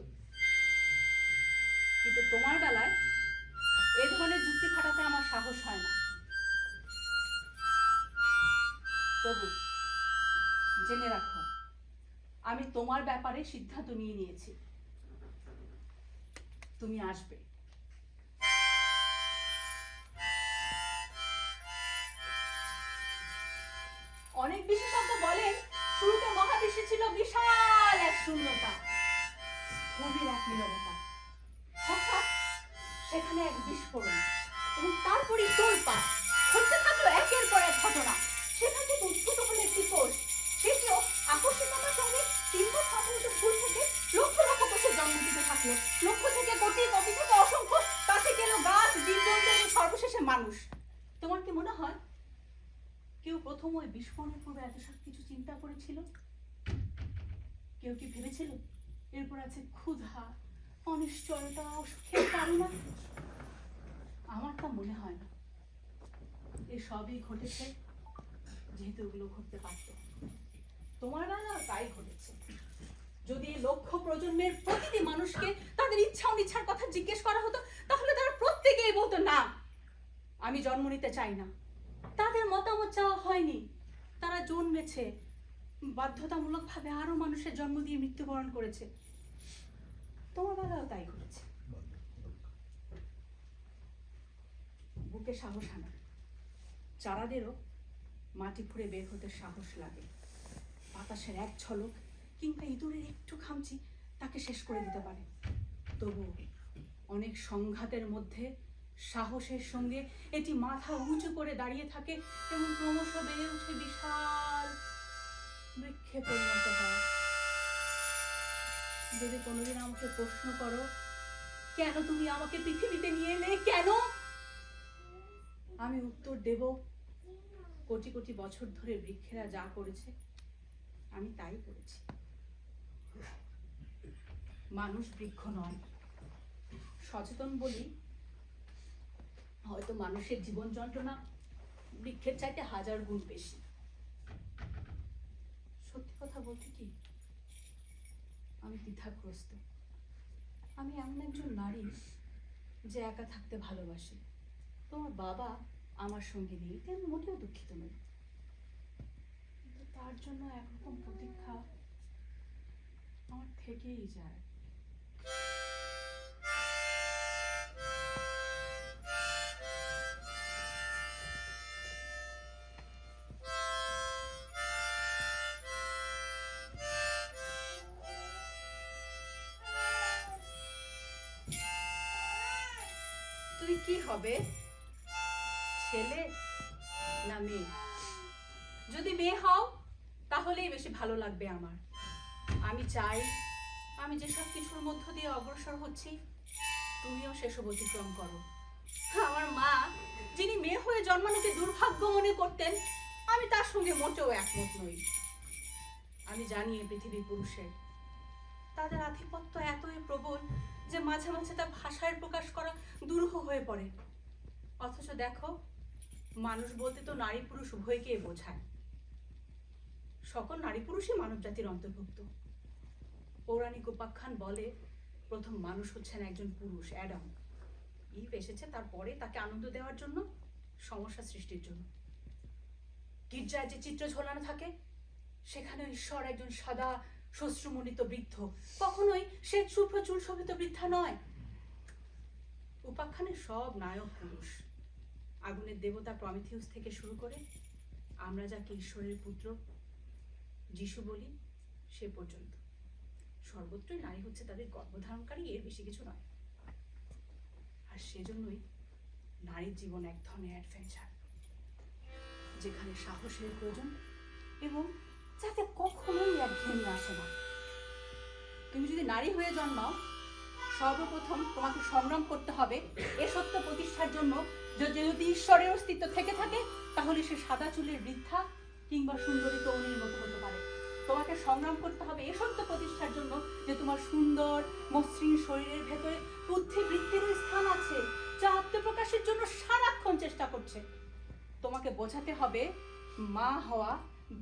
কিন্তু তোমার বেলায় এ ধরনের যুক্তি খাটাতে আমার সাহস হয় না। তবু জেনে রাখো, আমি তোমার ব্যাপারে সিদ্ধান্ত নিয়ে নিয়েছি, তুমি আসবে। অনেক বিশেষজ্ঞ বলেন শুরুতে মহাবিশ্বে ছিল বিশাল এক শূন্যতা, স্থবির এক নীরবতা, হঠাৎ সেখানে এক বিস্ফোরণ এবং তারপরে তোলপাড় ঘটতে থাকলো একের পর এক ঘটনা। সেখান থেকে উদ্ভূত হলো একটি কোষ, সেটিও আকস্মিকতার সঙ্গে 317 ফুল থেকে লক্ষ লক্ষ কোষের জন্ম দিতে থাকলো। লক্ষ থেকে কোটি, কোটি থেকে অসংখ্য, তা থেকে এলো গাছ, জীবজন্তু এবং সর্বশেষে মানুষ। তোমার কি মনে হয় কেউ প্রথম ওই বিস্ফোরণের পূর্বে এত সব কিছু চিন্তা করেছিল? কেউ কি ভেবেছিল এরপর আছে ক্ষুধা, অনিশ্চয়তা, অসুখের কারণা? আমার তা মনে হয় না। এসবই ঘটেছে যেহেতু ওগুলো ঘটতে পারত। তোমার বেলাও তাই ঘটেছে। যদি লক্ষ প্রজন্মের প্রতিটি মানুষকে তাদের ইচ্ছা অনিচ্ছার কথা জিজ্ঞেস করা হতো, তাহলে তারা প্রত্যেকেই বলতো না, আমি জন্ম নিতে চাই না। তাদের মতামত চাওয়া হয়নি, তারা জন্মেছে, বাধ্যতামূলকভাবে আরো মানুষের জন্ম দিয়ে মৃত্যুবরণ করেছে। তোমার বেলাও তাই ঘটেছে। বুকে সাহস আনা, চারাদেরও মাটি খুঁড়ে বের হতে সাহস লাগে। বাতাসের এক ঝলক কিংবা ইঁদুরের একটু খামচি তাকে শেষ করে দিতে পারে। তবু অনেক সংঘাতের মধ্যে সাহসের সঙ্গে এটি মাথা উঁচু করে দাঁড়িয়ে থাকে এবং ক্রমশ বেড়ে উঠে বিশাল বৃক্ষে পরিণত হয়। যদি কোনোদিন আমাকে প্রশ্ন করো, কেন তুমি আমাকে পৃথিবীতে নিয়ে এলে, কেন, আমি উত্তর দেব, কোটি কোটি বছর ধরে বৃক্ষেরা যা করেছে আমি তাই করেছি। মানুষ বৃক্ষ নয়। সচেতন বলি হয়তো মানুষের জীবন যন্ত্রণা বৃক্ষের চাইতে 1000 গুণ বেশি। সত্যি কথা বলতে কি, আমি দ্বিধাগ্রস্ত। আমি এমন একজন নারী যে একা থাকতে ভালোবাসে। তোমার বাবা আমার সঙ্গে নেই, এতে আমি মোটেও দুঃখিত নই, কিন্তু তার জন্য একরকম প্রতীক্ষা আমার থেকেই যায়। তুই কি হবে, ছেলে না মেয়ে? যদি মেয়ে হও তাহলেই বেশি ভালো লাগবে আমার। আমি চাই আমি যেসব কিছুর মধ্য দিয়ে অগ্রসর হচ্ছি তুমিও সেসব অতিক্রম করো। আমার মা যিনি মেয়ে হয়ে জন্মানোকে দুর্ভাগ্য মনে করতেন, আমি তার সঙ্গে মোটেও একমত নই। আমি জানি এই পৃথিবীর পুরুষের, তাদের আধিপত্য এতই প্রবল যে মাঝে মাঝে তা ভাষায় প্রকাশ করা দুরূহ হয়ে পড়ে। অথচ দেখো, মানুষ বলতে তো নারী পুরুষ উভয়কে বোঝায়। সকল নারী পুরুষই মানব জাতির অন্তর্ভুক্ত। পৌরাণিক উপাখ্যান বলে প্রথম মানুষ হচ্ছেন একজন পুরুষ, অ্যাডাম। ইভ এসেছে তারপরে তাকে আনন্দ দেওয়ার জন্য, সমস্যা সৃষ্টির জন্য। গির্জায় যে চিত্র ঝোলানো থাকে সেখানে ঈশ্বর একজন সাদা শ্বশ্রুমণ্ডিত বৃদ্ধ, কখনোই সে শুভ্র চুল শোভিত বৃদ্ধা নয়। উপাখ্যানের সব নায়ক পুরুষ। আগুনের দেবতা প্রমিথিউস থেকে শুরু করে আমরা যাকে ঈশ্বরের পুত্র যিশু বলি সে পর্যন্ত সর্বত্রই নারী হচ্ছে তাদের গর্ভধারণকারী, এর বেশি কিছু নয়। আর সেজন্যই নারীর জীবন এক ধরনের অ্যাডভেঞ্চার, যেখানে সাহসের প্রয়োজন এবং যাতে কখনোই একঘেয়েমি আসে না। তুমি যদি নারী হয়ে জন্মাও, সর্বপ্রথম তোমাকে সংগ্রাম করতে হবে এ সত্য প্রতিষ্ঠার জন্য যে যদি ঈশ্বরের অস্তিত্ব থেকে থাকে তাহলে সে সাদা চুলের বৃদ্ধা কিংবা সুন্দরী তরুণীর মতো হতে পারে। তোমাকে সংগ্রাম করতে হবে এ সত্য প্রতিষ্ঠার জন্য যে তোমার সুন্দর মসৃণ শরীরের ভেতরে বুদ্ধিবৃত্তির স্থান আছে, যা আত্মপ্রকাশের জন্য সারাক্ষণ চেষ্টা করছে। তোমাকে বোঝাতে হবে মা হওয়া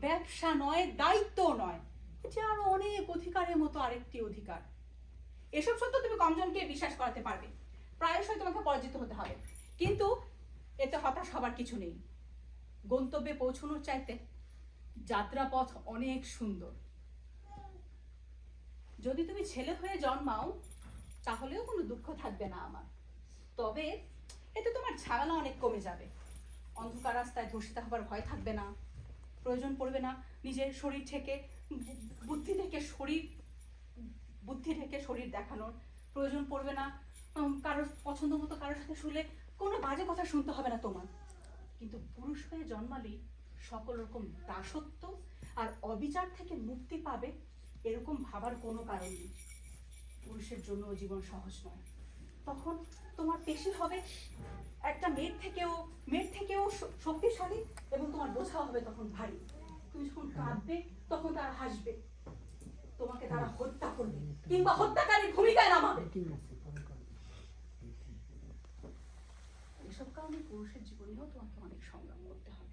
ব্যবসা নয়, দায়িত্ব নয়, যে আরো অনেক অধিকারের মতো আরেকটি অধিকার। এসব সত্য তুমি কমজনকে বিশ্বাস করাতে পারবে, প্রায়শই তোমাকে পরাজিত হতে হবে, কিন্তু এতে হতাশ হবার কিছু নেই। গন্তব্যে পৌঁছানোর চাইতে যাত্রাপথ অনেক সুন্দর। যদি তুমি ছেলে হয়ে জন্মাও তাহলেও কোনো দুঃখ থাকবে না আমার, তবে এতে তোমার ঝামেলা অনেক কমে যাবে। অন্ধকার রাস্তায় ধর্ষিত হবার ভয় থাকবে না, প্রয়োজন পড়বে না নিজের শরীর থেকে বুদ্ধি থেকে শরীর দেখানোর, প্রয়োজন পড়বে না কারোর পছন্দ মতো কারোর সাথে শুলে কোনো বাজে কথা শুনতে হবে না তোমার। কিন্তু পুরুষ হয়ে জন্মালেই সকল রকম দাসত্ব আর অবিচার থেকে মুক্তি পাবে এরকম ভাবার কোনো কারণ নেই। পুরুষের জন্য জীবন সহজ নয়, তখন তোমার পেশি হবে একটা মেয়ের থেকেও শক্তিশালী, এবং তোমার বোঝাও হবে তখন ভারী। তুমি যখন কাঁদবে তখন তারা হাসবে, তোমাকে তারা হত্যা করবে কিংবা হত্যাকারীর ভূমিকায় নামাবে। এসব কারণে পুরুষের জীবনেও তোমাকে অনেক সংগ্রাম করতে হবে।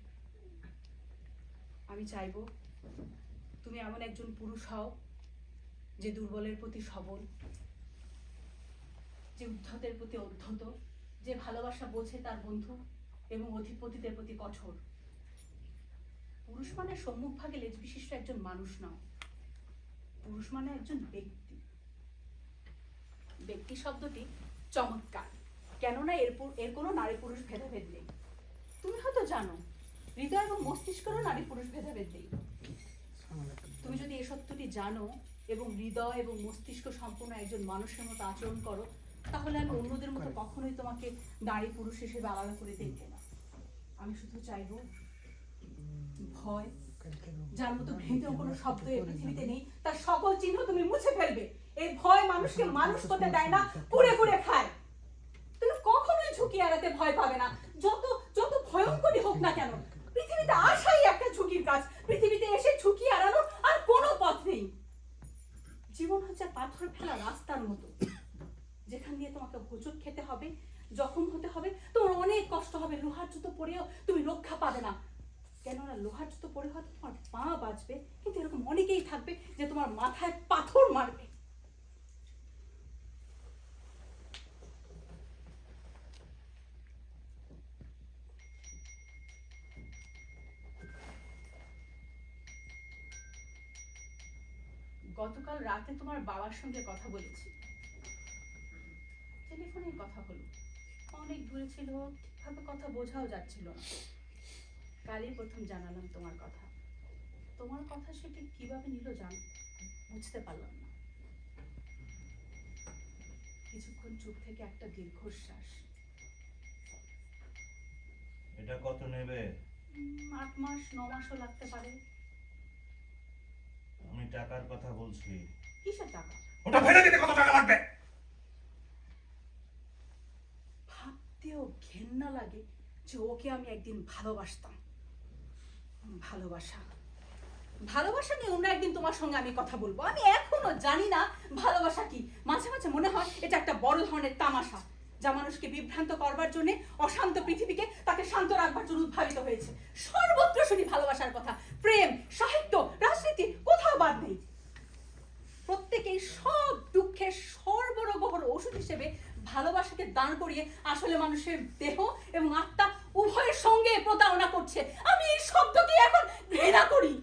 আমি চাইবো তুমি এমন একজন পুরুষ হও যে দুর্বলের প্রতি সবল, যে উদ্ধতের প্রতি উদ্ধত, যে ভালোবাসা বোঝে তার বন্ধু এবং অধিপতিদের প্রতি কঠোর। পুরুষ মানে সম্মুখভাগে লেজ বিশিষ্ট একজন মানুষ নয়, পুরুষ মানে একজন ব্যক্তি। ব্যক্তি শব্দটি চমৎকার, কেননা এর কোনো নারী পুরুষ ভেদাভেদ নেই। তুমি হয়তো জানো হৃদয় এবং মস্তিষ্কেরও নারী পুরুষ ভেদাভেদ নেই। তুমি যদি এ সত্যটি জানো এবং হৃদয় এবং মস্তিষ্ক সম্পূর্ণ একজন মানুষের মতো আচরণ করো, তাহলে আমি অন্যদের মতো কখনোই তোমাকে নারী পুরুষ হিসেবে আলাদা করে দেখবো না। আমি শুধু চাইবো ভয়, যার মতো ঘৃণিত কোনো শব্দ এই পৃথিবীতে নেই, তার সকল চিহ্ন তুমি মুছে ফেলবে। এই ভয় মানুষকে মানুষ করতে দেয় না, পুড়ে পুড়ে খায়। তুমি কখনোই ঝুঁকি এড়াতে ভয় পাবে না, যত যত ভয়ঙ্করই হোক না কেন। পৃথিবীতে আসাই একটা ঝুঁকির কাজ, পৃথিবীতে এসে ঝুঁকি এড়ানোর আর কোনো পথ নেই। জীবন হচ্ছে পাথর ফেলা রাস্তার মতো, যেখান দিয়ে তোমাকে হোঁচট খেতে হবে, জখম হতে হবে, তোমার অনেক কষ্ট হবে, লোহার জুতো পরেও তুমি রক্ষা পাবে না। কেননা লোহার জুতো পরে হয়তো তোমার পা বাঁচবে, কিন্তু এরকম অনেকেই থাকবে যে তোমার মাথায় পাথর মারবে। গতকাল রাতে তোমার বাবার সঙ্গে কথা বলেছি, টেলিফোনে কথা হলো, অনেক দূরে ছিল, ঠিকভাবে কথা বোঝাও যাচ্ছিল না। কালই প্রথম জানালাম তোমার কথা। তোমার কথা সেটি কিভাবে নিল বুঝতে পারলাম না। কিছুক্ষণ চুপ থেকে একটা দীর্ঘশ্বাস। এটা কত নেবে? 8 মাস 9 মাসও লাগতে পারে। আমি টাকার কথা বলছি। কিসের টাকা? ওটা ফেলে দিতে কত টাকা লাগবে? ভাবতেও ঘেন্না লাগে যে ওকে আমি একদিন ভালোবাসতাম। ভালোবাসা নিয়ে অন্য একদিন তোমার সঙ্গে আমি কথা বলবো। আমি এখনো জানি না ভালোবাসা কি। মাঝে মাঝে মনে হয় এটা একটা বড় ধরনের তামাশা, যা মানুষকে বিভ্রান্ত করবার জন্য, অশান্ত পৃথিবীকে তাকে শান্ত রাখবার জন্য উদ্ভাবিত হয়েছে। সর্বত্র শুনি ভালোবাসার কথা, প্রেম, সাহিত্য, রাজনীতি, কোথাও বাদ নেই। প্রত্যেকেই সব দুঃখের সর্বরোগহর ওষুধ হিসেবে ভালোবাসাকে দান করিয়ে আসলে মানুষের দেহ এবং আত্মা উভয়ের সঙ্গে প্রতারণা করছে। আমি এই শব্দকে এখন ঘৃণা করি।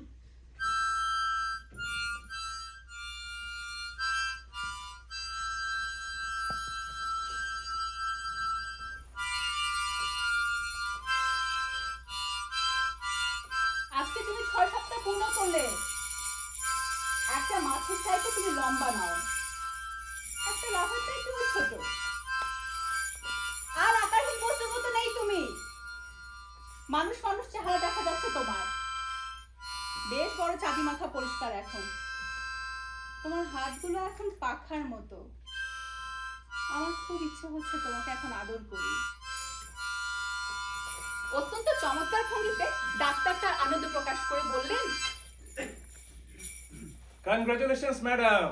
আজকে তুমি 6 সপ্তাহ পূর্ণ করলে। একটা মাছের চাইতে তুমি লম্বা নাও, একটা লাফার চাইতে ছোট, আর আকাশী বস্তুর মতো নেই তুমি। মানুষ চেহারা দেখা যাচ্ছে তোমার। বেশ বড় চাঁদি মাথা পরিষ্কার এখন। তোমার হাতগুলো এখন পাখার মতো। আমার খুব ইচ্ছে হচ্ছে তোমাকে এখন আদর করি। অত্যন্ত চমৎকার ভঙ্গিতে ডাক্তার তার আনন্দ প্রকাশ করে বললেন, কনগ্রাচুলেশনস ম্যাডাম।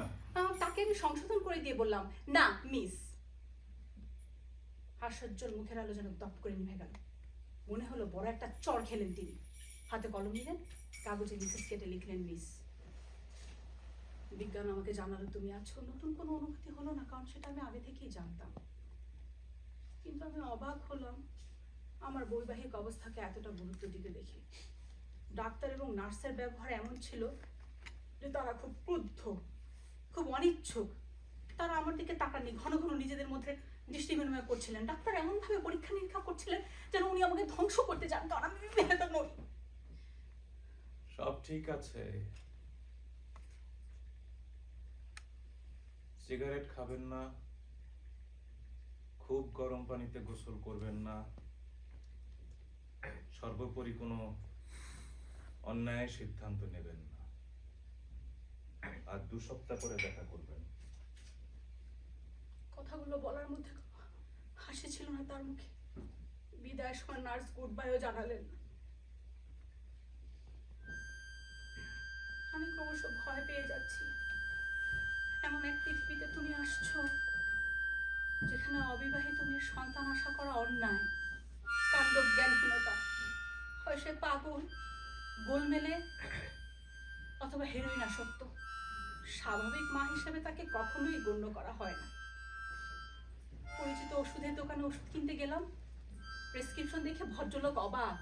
তাকে আমি সংশোধন করে দিয়ে বললাম, না মিস। হাস্যোজ্জ্বল মুখের আলো যেন দপ করে নিভে গেল। মনে হলো বড় একটা চড় খেলেন তিনি। হাতে কলম নিলেন, কাগজে মিসেস কেটে লিখলেন মিস। বিজ্ঞান আমাকে জানালো তুমি আছো। নতুন কোনো অনুভূতি হলো না, কারণ সেটা আমি আগে থেকেই জানতাম। কিন্তু আমি অবাক হলাম আমার বৈবাহিক অবস্থাকে এতটা গুরুত্ব দিতে দেখি। ডাক্তার এবং নার্সের ব্যবহার এমন ছিল যে তারা খুব ক্রুদ্ধ, খুব অনিচ্ছুক। তারা আমার দিকে তাকাননি, ঘন ঘন নিজেদের মধ্যে দৃষ্টি বিনিময় করছিলেন। ডাক্তার এমনভাবে পরীক্ষা নিরীক্ষা করছিলেন যেন উনি আমাকে ধ্বংস করতে চান, কারণ আমি মেয়েটা নই। সব ঠিক আছে, সিগারেট খাবেন না, খুব গরম পানিতে গোসল করবেন না, সর্বোপরি কোনো অন্যায় সিদ্ধান্ত নেবেন না, আর 2 সপ্তাহ পরে দেখা করবেন। কথাগুলো বলার মধ্যে হাসি ছিল না তার মুখে। বিদায়ের সময় নার্স গুড বাইও জানালেন। আমি ক্রমশ ভয় পেয়ে যাচ্ছি। এমন এক পৃথিবীতে তুমি আসছো যেখানে অবিবাহিত মেয়ের সন্তান আশা করা অন্যায়, কাণ্ড জ্ঞানহীনতা। হয় সে পাগল, গোলমেলে, অথবা হেরোইন আসক্ত। স্বাভাবিক মা হিসেবে তাকে কখনোই গণ্য করা হয় না। পরিচিত ওষুধের দোকানে ওষুধ কিনতে গেলাম, প্রেসক্রিপশন দেখে ভদ্রলোক অবাক।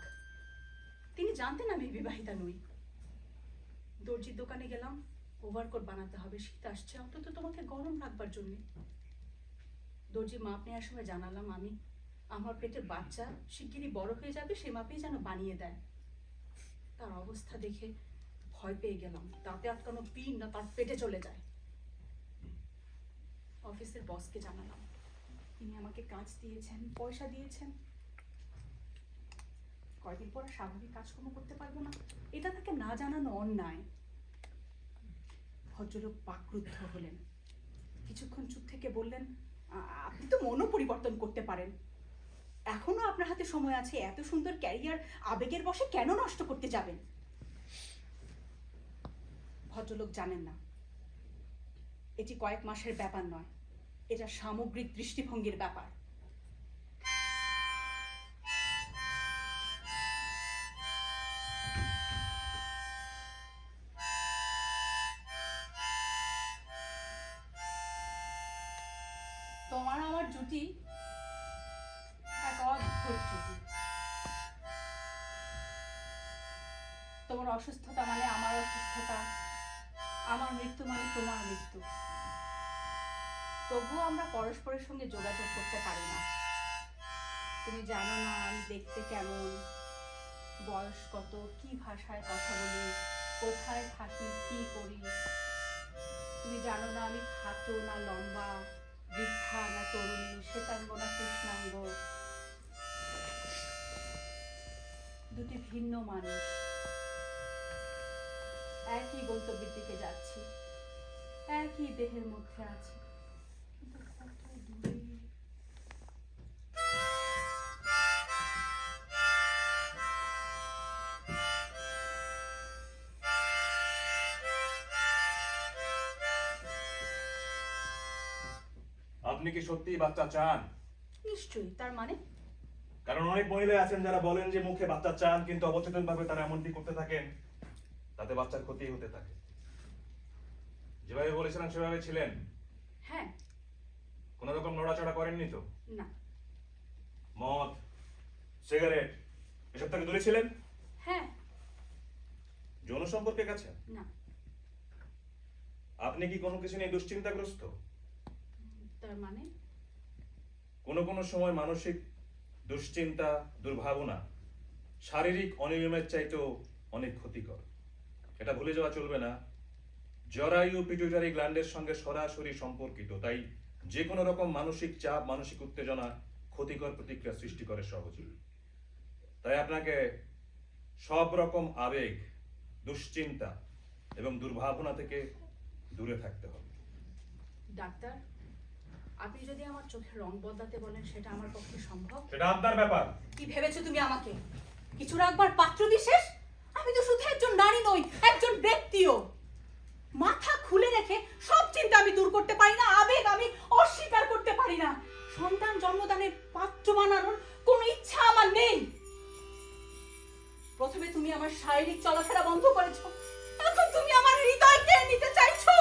তিনি জানতেন আমি বিবাহিতা নই। দর্জির দোকানে গেলাম, ওভারকোট বানাতে হবে, শীত আসছে, অন্তত তোমাকে গরম রাখবার জন্য। দর্জি মাপ নেওয়ার সময় জানালাম আমি আমার পেটে বাচ্চা শিগগিরই বড় হয়ে যাবে, সে মাপেই যেন বানিয়ে দেয়। তার অবস্থা দেখে ভয় পেয়ে গেলাম, তাতে আটকানো পিন না তার পেটে চলে যায়। অফিসের বসকে জানালাম, তিনি আমাকে কাজ দিয়েছেন, পয়সা দিয়েছেন। কয়দিন পর স্বাভাবিক কাজকর্ম করতে পারবো না, এটা তাকে না জানানো অন্যায়। ভদ্রলোক বাকরুদ্ধ হলেন। কিছুক্ষণ চুপ থেকে বললেন, আপনি তো মনও পরিবর্তন করতে পারেন, এখনো আপনার হাতে সময় আছে। এত সুন্দর ক্যারিয়ার আবেগের বশে কেন নষ্ট করতে যাবেন? ভদ্রলোক জানেন না এটি কয়েক মাসের ব্যাপার নয়, এটা সামগ্রিক দৃষ্টিভঙ্গির ব্যাপার। তোমার আমার জুটি এক অদ্ভুত জুটি। তোমার অসুস্থতা মানে আমার অসুস্থতা, আমার মৃত্যু মানে তোমার মৃত্যু। তবুও আমরা পরস্পরের সঙ্গে যোগাযোগ করতে পারি না। তুমি জানো না আমি দেখতে কেমন, বয়স কত, কি ভাষায় কথা বলি, কোথায় থাকি, কি করি। তুমি জানো না আমি খাটো না লম্বা, বৃদ্ধা না তরুণী, শ্বেতাঙ্গ না কৃষ্ণাঙ্গ। দুটি ভিন্ন মানুষ, একই গন্তব্যের দিকে যাচ্ছি, একই দেহের মধ্যে আছি, কিন্তু কত দূরে। আপনি কি সত্যিই বাচ্চা চান? নিশ্চয়ই, তার মানে? কারণ অনেক মহিলা আছেন যারা বলেন যে মুখে বাচ্চা চান, কিন্তু অবচেতন ভাবে তারা এমনটি করতে থাকেন, তাতে বাচ্চার ক্ষতি হতে থাকে। যেভাবে বলেছিলেন সেভাবে ছিলেন? হ্যাঁ। কোন রকম নড়াচড়া করেননি তো? না। মদ, সিগারেট এসব থেকে দূরে ছিলেন? হ্যাঁ। যৌন সম্পর্কে গেছে? না। আপনি কি কোনো কিছু নিয়ে দুশ্চিন্তাগ্রস্ত? তার মানে? কোনো সময় মানসিক দুশ্চিন্তা, দুর্ভাবনা শারীরিক অনিয়মের চাইতেও অনেক ক্ষতিকর। এটা ভুলে যাওয়া চলবে না। জরায়ু পিটুইটারি গ্ল্যান্ডের সঙ্গে সরাসরি সম্পর্কিত, তাই যে কোনো রকম মানসিক চাপ, মানসিক উত্তেজনা ক্ষতিকর প্রতিক্রিয়া সৃষ্টি করে সহজেই। তাই আপনাকে সব রকম আবেগ, দুশ্চিন্তা এবং দুর্ভাবনা থেকে দূরে থাকতে হবে। ডাক্তার, আপনি যদি আমার চোখের রং বদলাতে বলেন সেটা আমার পক্ষে সম্ভব? সেটা আপনার ব্যাপার। কি ভেবেছো তুমি আমাকে? কিছু রাখবার পাত্র বিশেষ? আমি তো শুধু একজন নারী নই, একজন ব্যক্তিও। মাথা খুলে রেখে সব চিন্তা আমি দূর করতে পারি না, আবেগ আমি অস্বীকার করতে পারি না। সন্তান জন্মদানের পাত্র বানানোর কোনো ইচ্ছা আমার নেই। প্রথমে তুমি আমার শারীরিক চলাফেরা বন্ধ করেছো, এখন তুমি আমার হৃদয় কেড়ে নিতে চাইছো।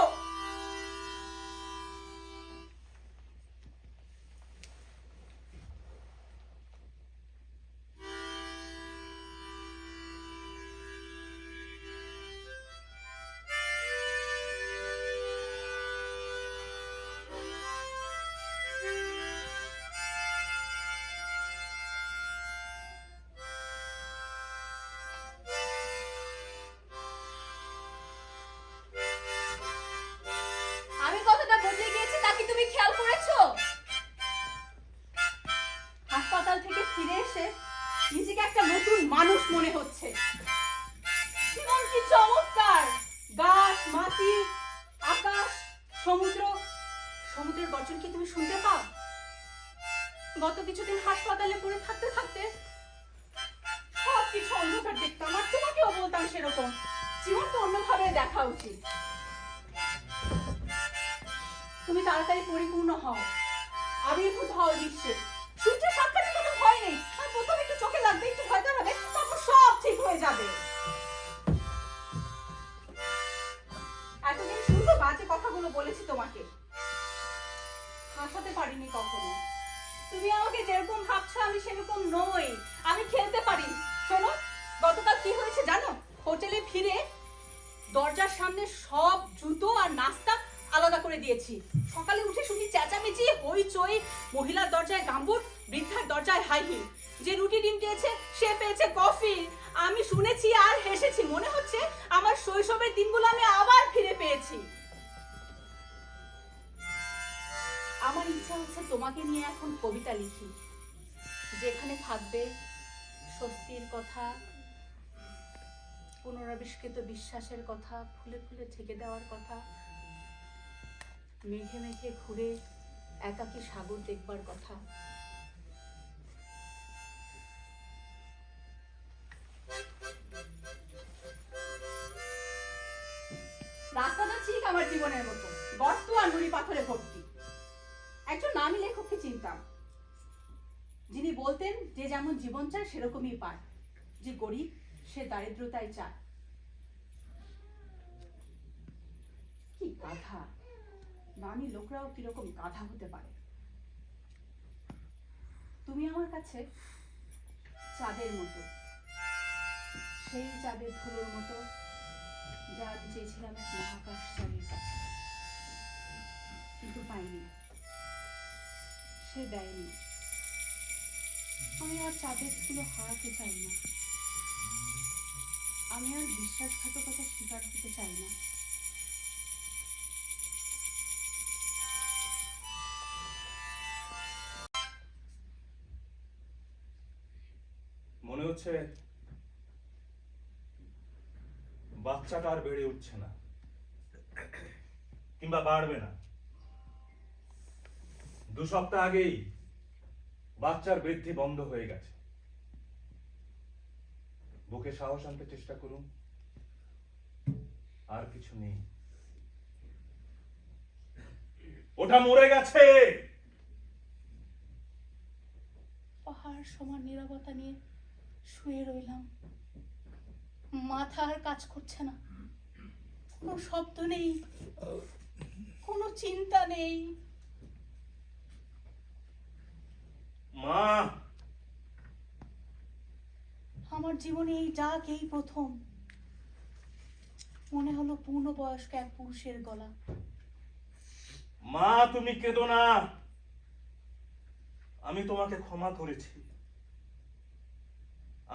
আমি কতটা বদলে গিয়েছি তা কি তুমি খেয়াল করেছো? হাসপাতাল থেকে ফিরে এসে নিজেকে একটা নতুন মানুষ মনে হচ্ছে। জীবন কি চমৎকার! গাছ, মাটি, আকাশ, সমুদ্র। সমুদ্রের গর্জন কি তুমি শুনতে পাও? গত কিছুদিন হাসপাতালে পড়ে থাকতে থাকতে সব কিছু অন্ধকার দেখতাম, আর তোমাকেও বলতাম সেরকম। জীবনকে অন্যভাবে দেখা উচিত। তুমি তাড়াতাড়ি পরিপূর্ণ হও, আবির্ভূত হও বিশ্বে। সূর্যের সাক্ষাতে কোনো ভয় নেই, আর প্রথমে একটু চোখে লাগবে, একটু ভয় দাঁড়াবে, তারপর সব ঠিক হয়ে যাবে। এতদিন শুধু বাজে কথাগুলো বলেছি তোমাকে, হাসাতে পারিনি কখনো। তুমি আমাকে যেরকম ভাবছো আমি সেরকম নই, আমি খেলতে পারি। শোনো, গতকাল কি হয়েছে জানো? হোটেলে ফিরে দরজার সামনে সব জুতো আর নাস্তা আলাদা করে দিয়েছি। সকালে উঠে শুনি চেঁচামেচি, হইচই, মহিলার দরজায় গাম্বুট, বৃদ্ধার দরজায় হাই হিল। যে রুটি ডিম দিয়েছে সে পেয়েছে কফি। আমি শুনেছি আর হেসেছি, মনে হচ্ছে আমার শৈশবের দিনগুলো আমি আবার ফিরে পেয়েছি। আমার ইচ্ছা হচ্ছে তোমাকে নিয়ে এখন কবিতা লিখি, যেখানে থাকবে স্বস্তির কথা, পুনরাবিষ্কৃত বিশ্বাসের কথা, ফুলে ফুলে ঢেকে দেওয়ার কথা, মেঘে মেঘে ঘুরে একাকী সাগর দেখবার কথা। রাস্তাটা ঠিক আমার জীবনের মতো, গর্ত আর নুড়ি পাথরে ভর্তি। একজন নামী লেখককে চিনতাম, যিনি বলতেন যে যেমন জীবন চায় সেরকমই পায়, যে গরিব সে দারিদ্রতায় চায়। কি গাধা! নামী লোকরাও কিরকম গাধা হতে পারে। তুমি আমার কাছে চাঁদের মতো, সেই চাঁদের ধুলোর মতো যা আমি চেয়েছিলাম এক মহাকাশচারীর কাছে, কিন্তু পাইনি, সে দেয়নি। আমি আর চাঁদের ধুলো হারাতে চাই না, আমি আর বিশ্বাসঘাতকতা স্বীকার হতে চাই না। মনে হচ্ছে বাচ্চাটা আর বেড়ে উঠছে না, কিংবা বাড়বে না। 2 সপ্তাহ আগেই বাচ্চার বৃদ্ধি বন্ধ হয়ে গেছে। বুকে সাহস আনতে চেষ্টা করুন, আর কিছু নেই। ওটা মরে গেছে। পাহাড় সমান নীরবতা নিয়ে শুয়ে রইলাম, মাথা আর কাজ করছে না, কোনো শব্দ নেই, কোনো চিন্তা নেই। মা, আমার জীবনে এই ডাক এই প্রথম। মনে হলো পূর্ণবয়স্ক এক পুরুষের গলা। মা তুমি কেঁদো না, আমি তোমাকে ক্ষমা করেছি।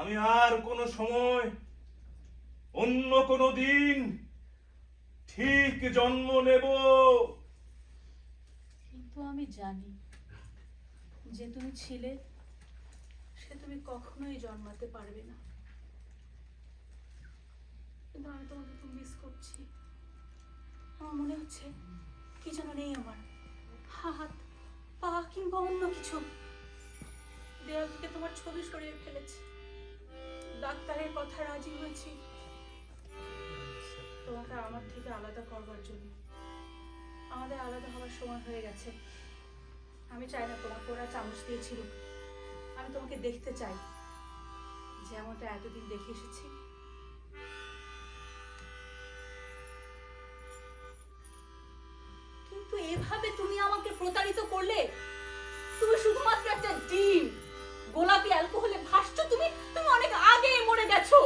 আমি আর কোনো সময়, অন্য কোনো দিন ঠিক জন্ম নেব। কিন্তু আমি জানি যে তুমি ছিলে, সে তুমি কখনোই জন্মাতে পারবে না। কিন্তু আমি তোমাকে খুব মিস করছি। আমার মনে হচ্ছে কি যেন নেই আমার, হাত পা কিংবা অন্য কিছু। দেয়াল থেকে তোমার ছবি সরিয়ে ফেলেছি, ডাক্তারের কথা রাজি হয়েছি তোমাকে আমার থেকে আলাদা করবার জন্য। আমাদের আলাদা হওয়ার সময় হয়ে গেছে। আমি চাই না তোমাকে ওরা চামচ দিয়েছিল। আমি তোমাকে দেখতে চাই যেমনটা এতদিন দেখে এসেছি। কিন্তু এভাবে তুমি আমাকে প্রতারিত করলে। তুমি শুধুমাত্র একটা ডিম, গোলাপি অ্যালকোহলে ভাসছো। তুমি তুমি অনেক আগেই মরে গেছো।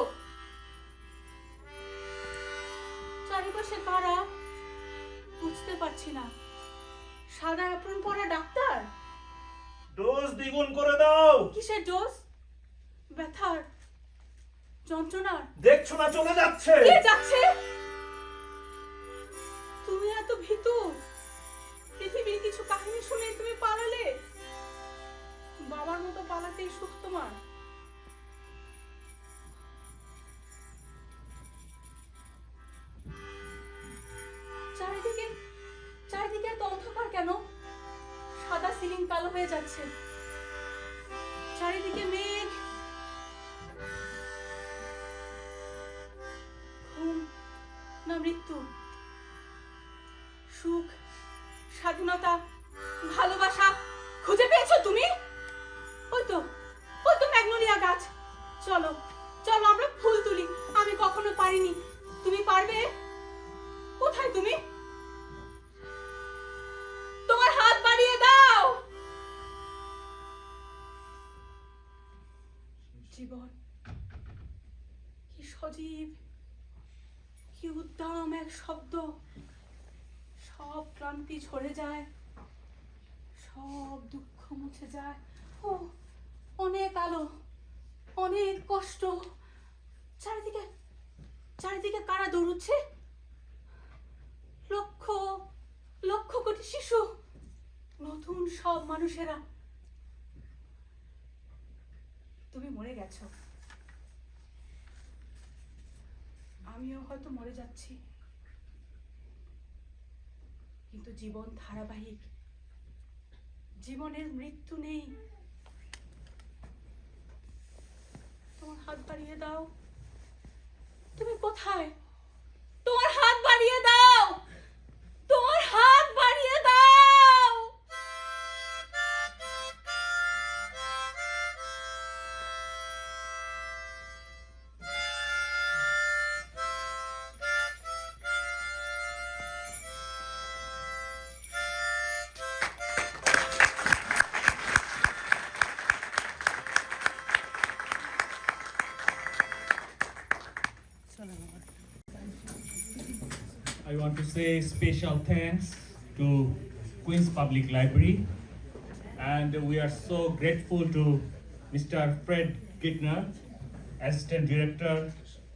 চারিপাশে কারা বুঝতে পারছি না। সাদা অ্যাপ্রন পরা ডাক্তার। ডোজ দ্বিগুণ করে দাও। কিসের ডোজ? ব্যথার, যন্ত্রণার? দেখছো না চলে যাচ্ছে। কে যাচ্ছে? তুমি এত ভীতু। পৃথিবীর কিছু কাহিনী শুনে তুমি পালালে। বাবার মতো পালাতেই সুখ তোমার। চারিদিকে চারিদিকে এত অন্ধকার কেন? সাদা সিলিং কালো হয়ে যাচ্ছে, চারিদিকে মেঘ। ঘুম না মৃত্যু? সুখ, স্বাধীনতা, ভালোবাসা খুঁজে পেয়েছো তুমি? ওই তো ম্যাগনোলিয়া গাছ। চলো চলো আমরা ফুল তুলি। আমি কখনো পারিনি, তুমি পারবে? কোথায় তুমি? তোমার হাত বাড়িয়ে দাও। জীবন কি সজীব, কি উদ্দাম এক শব্দ। সব ক্লান্তি ঝরে যায়, সব দুঃখ মুছে যায়। ও অনেক আলো, অনেক কষ্ট। চারিদিকে চারিদিকে কারা দৌড়চ্ছে? লক্ষ লক্ষ কোটি শিশু, নতুন সব মানুষেরা। তুমি মরে গেছো, আমিও হয়তো মরে যাচ্ছি। কিন্তু জীবন ধারাবাহিক, জীবনের মৃত্যু নেই। তোমার হাত বাড়িয়ে দাও। তুমি কোথায়? তোমার হাত বাড়িয়ে দাও, তোমার হাত বাড়িয়ে দাও। I want to say special thanks to Queen's Public Library, and we are so grateful to Mr. Fred Gittner, Assistant Director,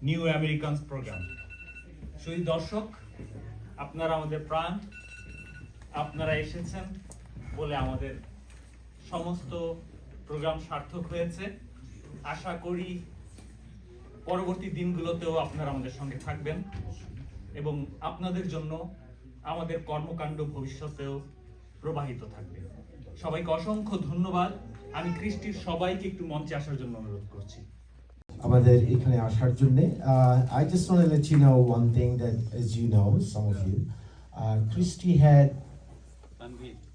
New Americans Program. শুধু দর্শক, আপনারা আমাদের প্রাণ, আপনারা এসেছেন বলে আমাদের সমস্ত প্রোগ্রাম সার্থক হয়েছে। আশা করি পরবর্তী দিনগুলোতেও আপনারা আমাদের সঙ্গে থাকবেন এবং আপনাদের জন্য আমাদের কর্মকাণ্ড ভবিষ্যতেও প্রবাহিত থাকবে। সবাইকে অসংখ্য ধন্যবাদ। আমি কৃষ্টির সবাইকে একটু মঞ্চে আসার জন্য অনুরোধ করছি। আমাদের এখানে আসার জন্য I just want to let you know one thing that, as you know, some of you, Christie had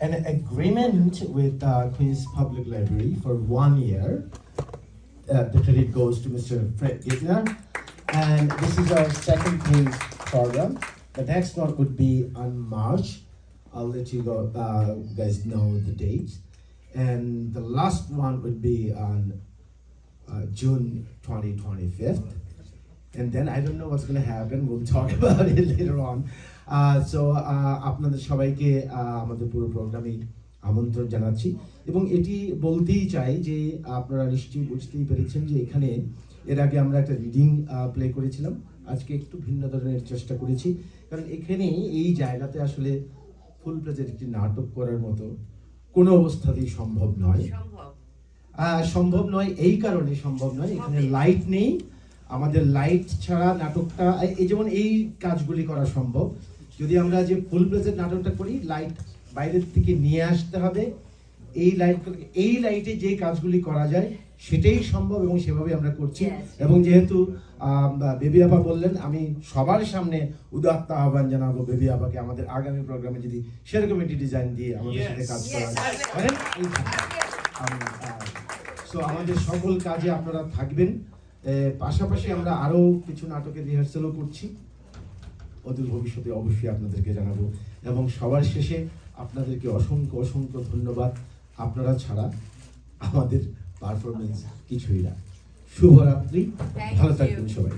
an agreement with Queen's Public Library for 1 year. The credit goes to Mr. Fred Gittner, and this is our second Queen's program. The next one would be on March. I'll let you guys know the dates, and the last one would be on June 2025, and then I don't know what's going to happen. We'll talk about it later on. So আপনাদের সবাইকে আমাদের পুরো প্রোগ্রামে আমন্ত্রণ জানাচ্ছি এবং এটি বলতেই চাই যে আপনারা নিশ্চয়ই বুঝতেই পেরেছেন যে এখানে এর আগে আমরা একটা রিডিং প্লে করেছিলাম। আজকে একটু ভিন্ন ধরনের চেষ্টা করেছি, কারণ এখানে এই জায়গাতে আসলে ফুল প্লেজের একটি নাটক করার মতো কোনো অবস্থাতেই সম্ভব নয়। সম্ভব নয় এই কারণে সম্ভব নয়, এখানে লাইট নেই। আমাদের লাইট ছাড়া নাটকটা এই যেমন এই কাজগুলি করা সম্ভব। যদি আমরা যে ফুল প্লেজের নাটকটা করি, লাইট বাইরের থেকে নিয়ে আসতে হবে এই লাইটে যে কাজগুলি করা যায় সেটাই সম্ভব এবং সেভাবে আমরা করছি। Yes. এবং যেহেতু বেবি আপা বললেন, আমি সবার সামনে উদাত্ত আহ্বান জানাবো বেবি আপাকে আমাদের আগামী প্রোগ্রামে যদি সেরকম একটি ডিজাইন দিয়ে আমাদের সাথে কাজ করা যায়। সো আমাদের সকল কাজে আপনারা থাকবেন। পাশাপাশি আমরা আরও কিছু নাটকের রিহার্সালও করছি, অদূর ভবিষ্যতে অবশ্যই আপনাদেরকে জানাবো। এবং সবার শেষে আপনাদেরকে অসংখ্য অসংখ্য ধন্যবাদ। আপনারা ছাড়া আমাদের পারফরমেন্স কিছুই না। শুভরাত্রি, ভালো থাকবেন সবাই।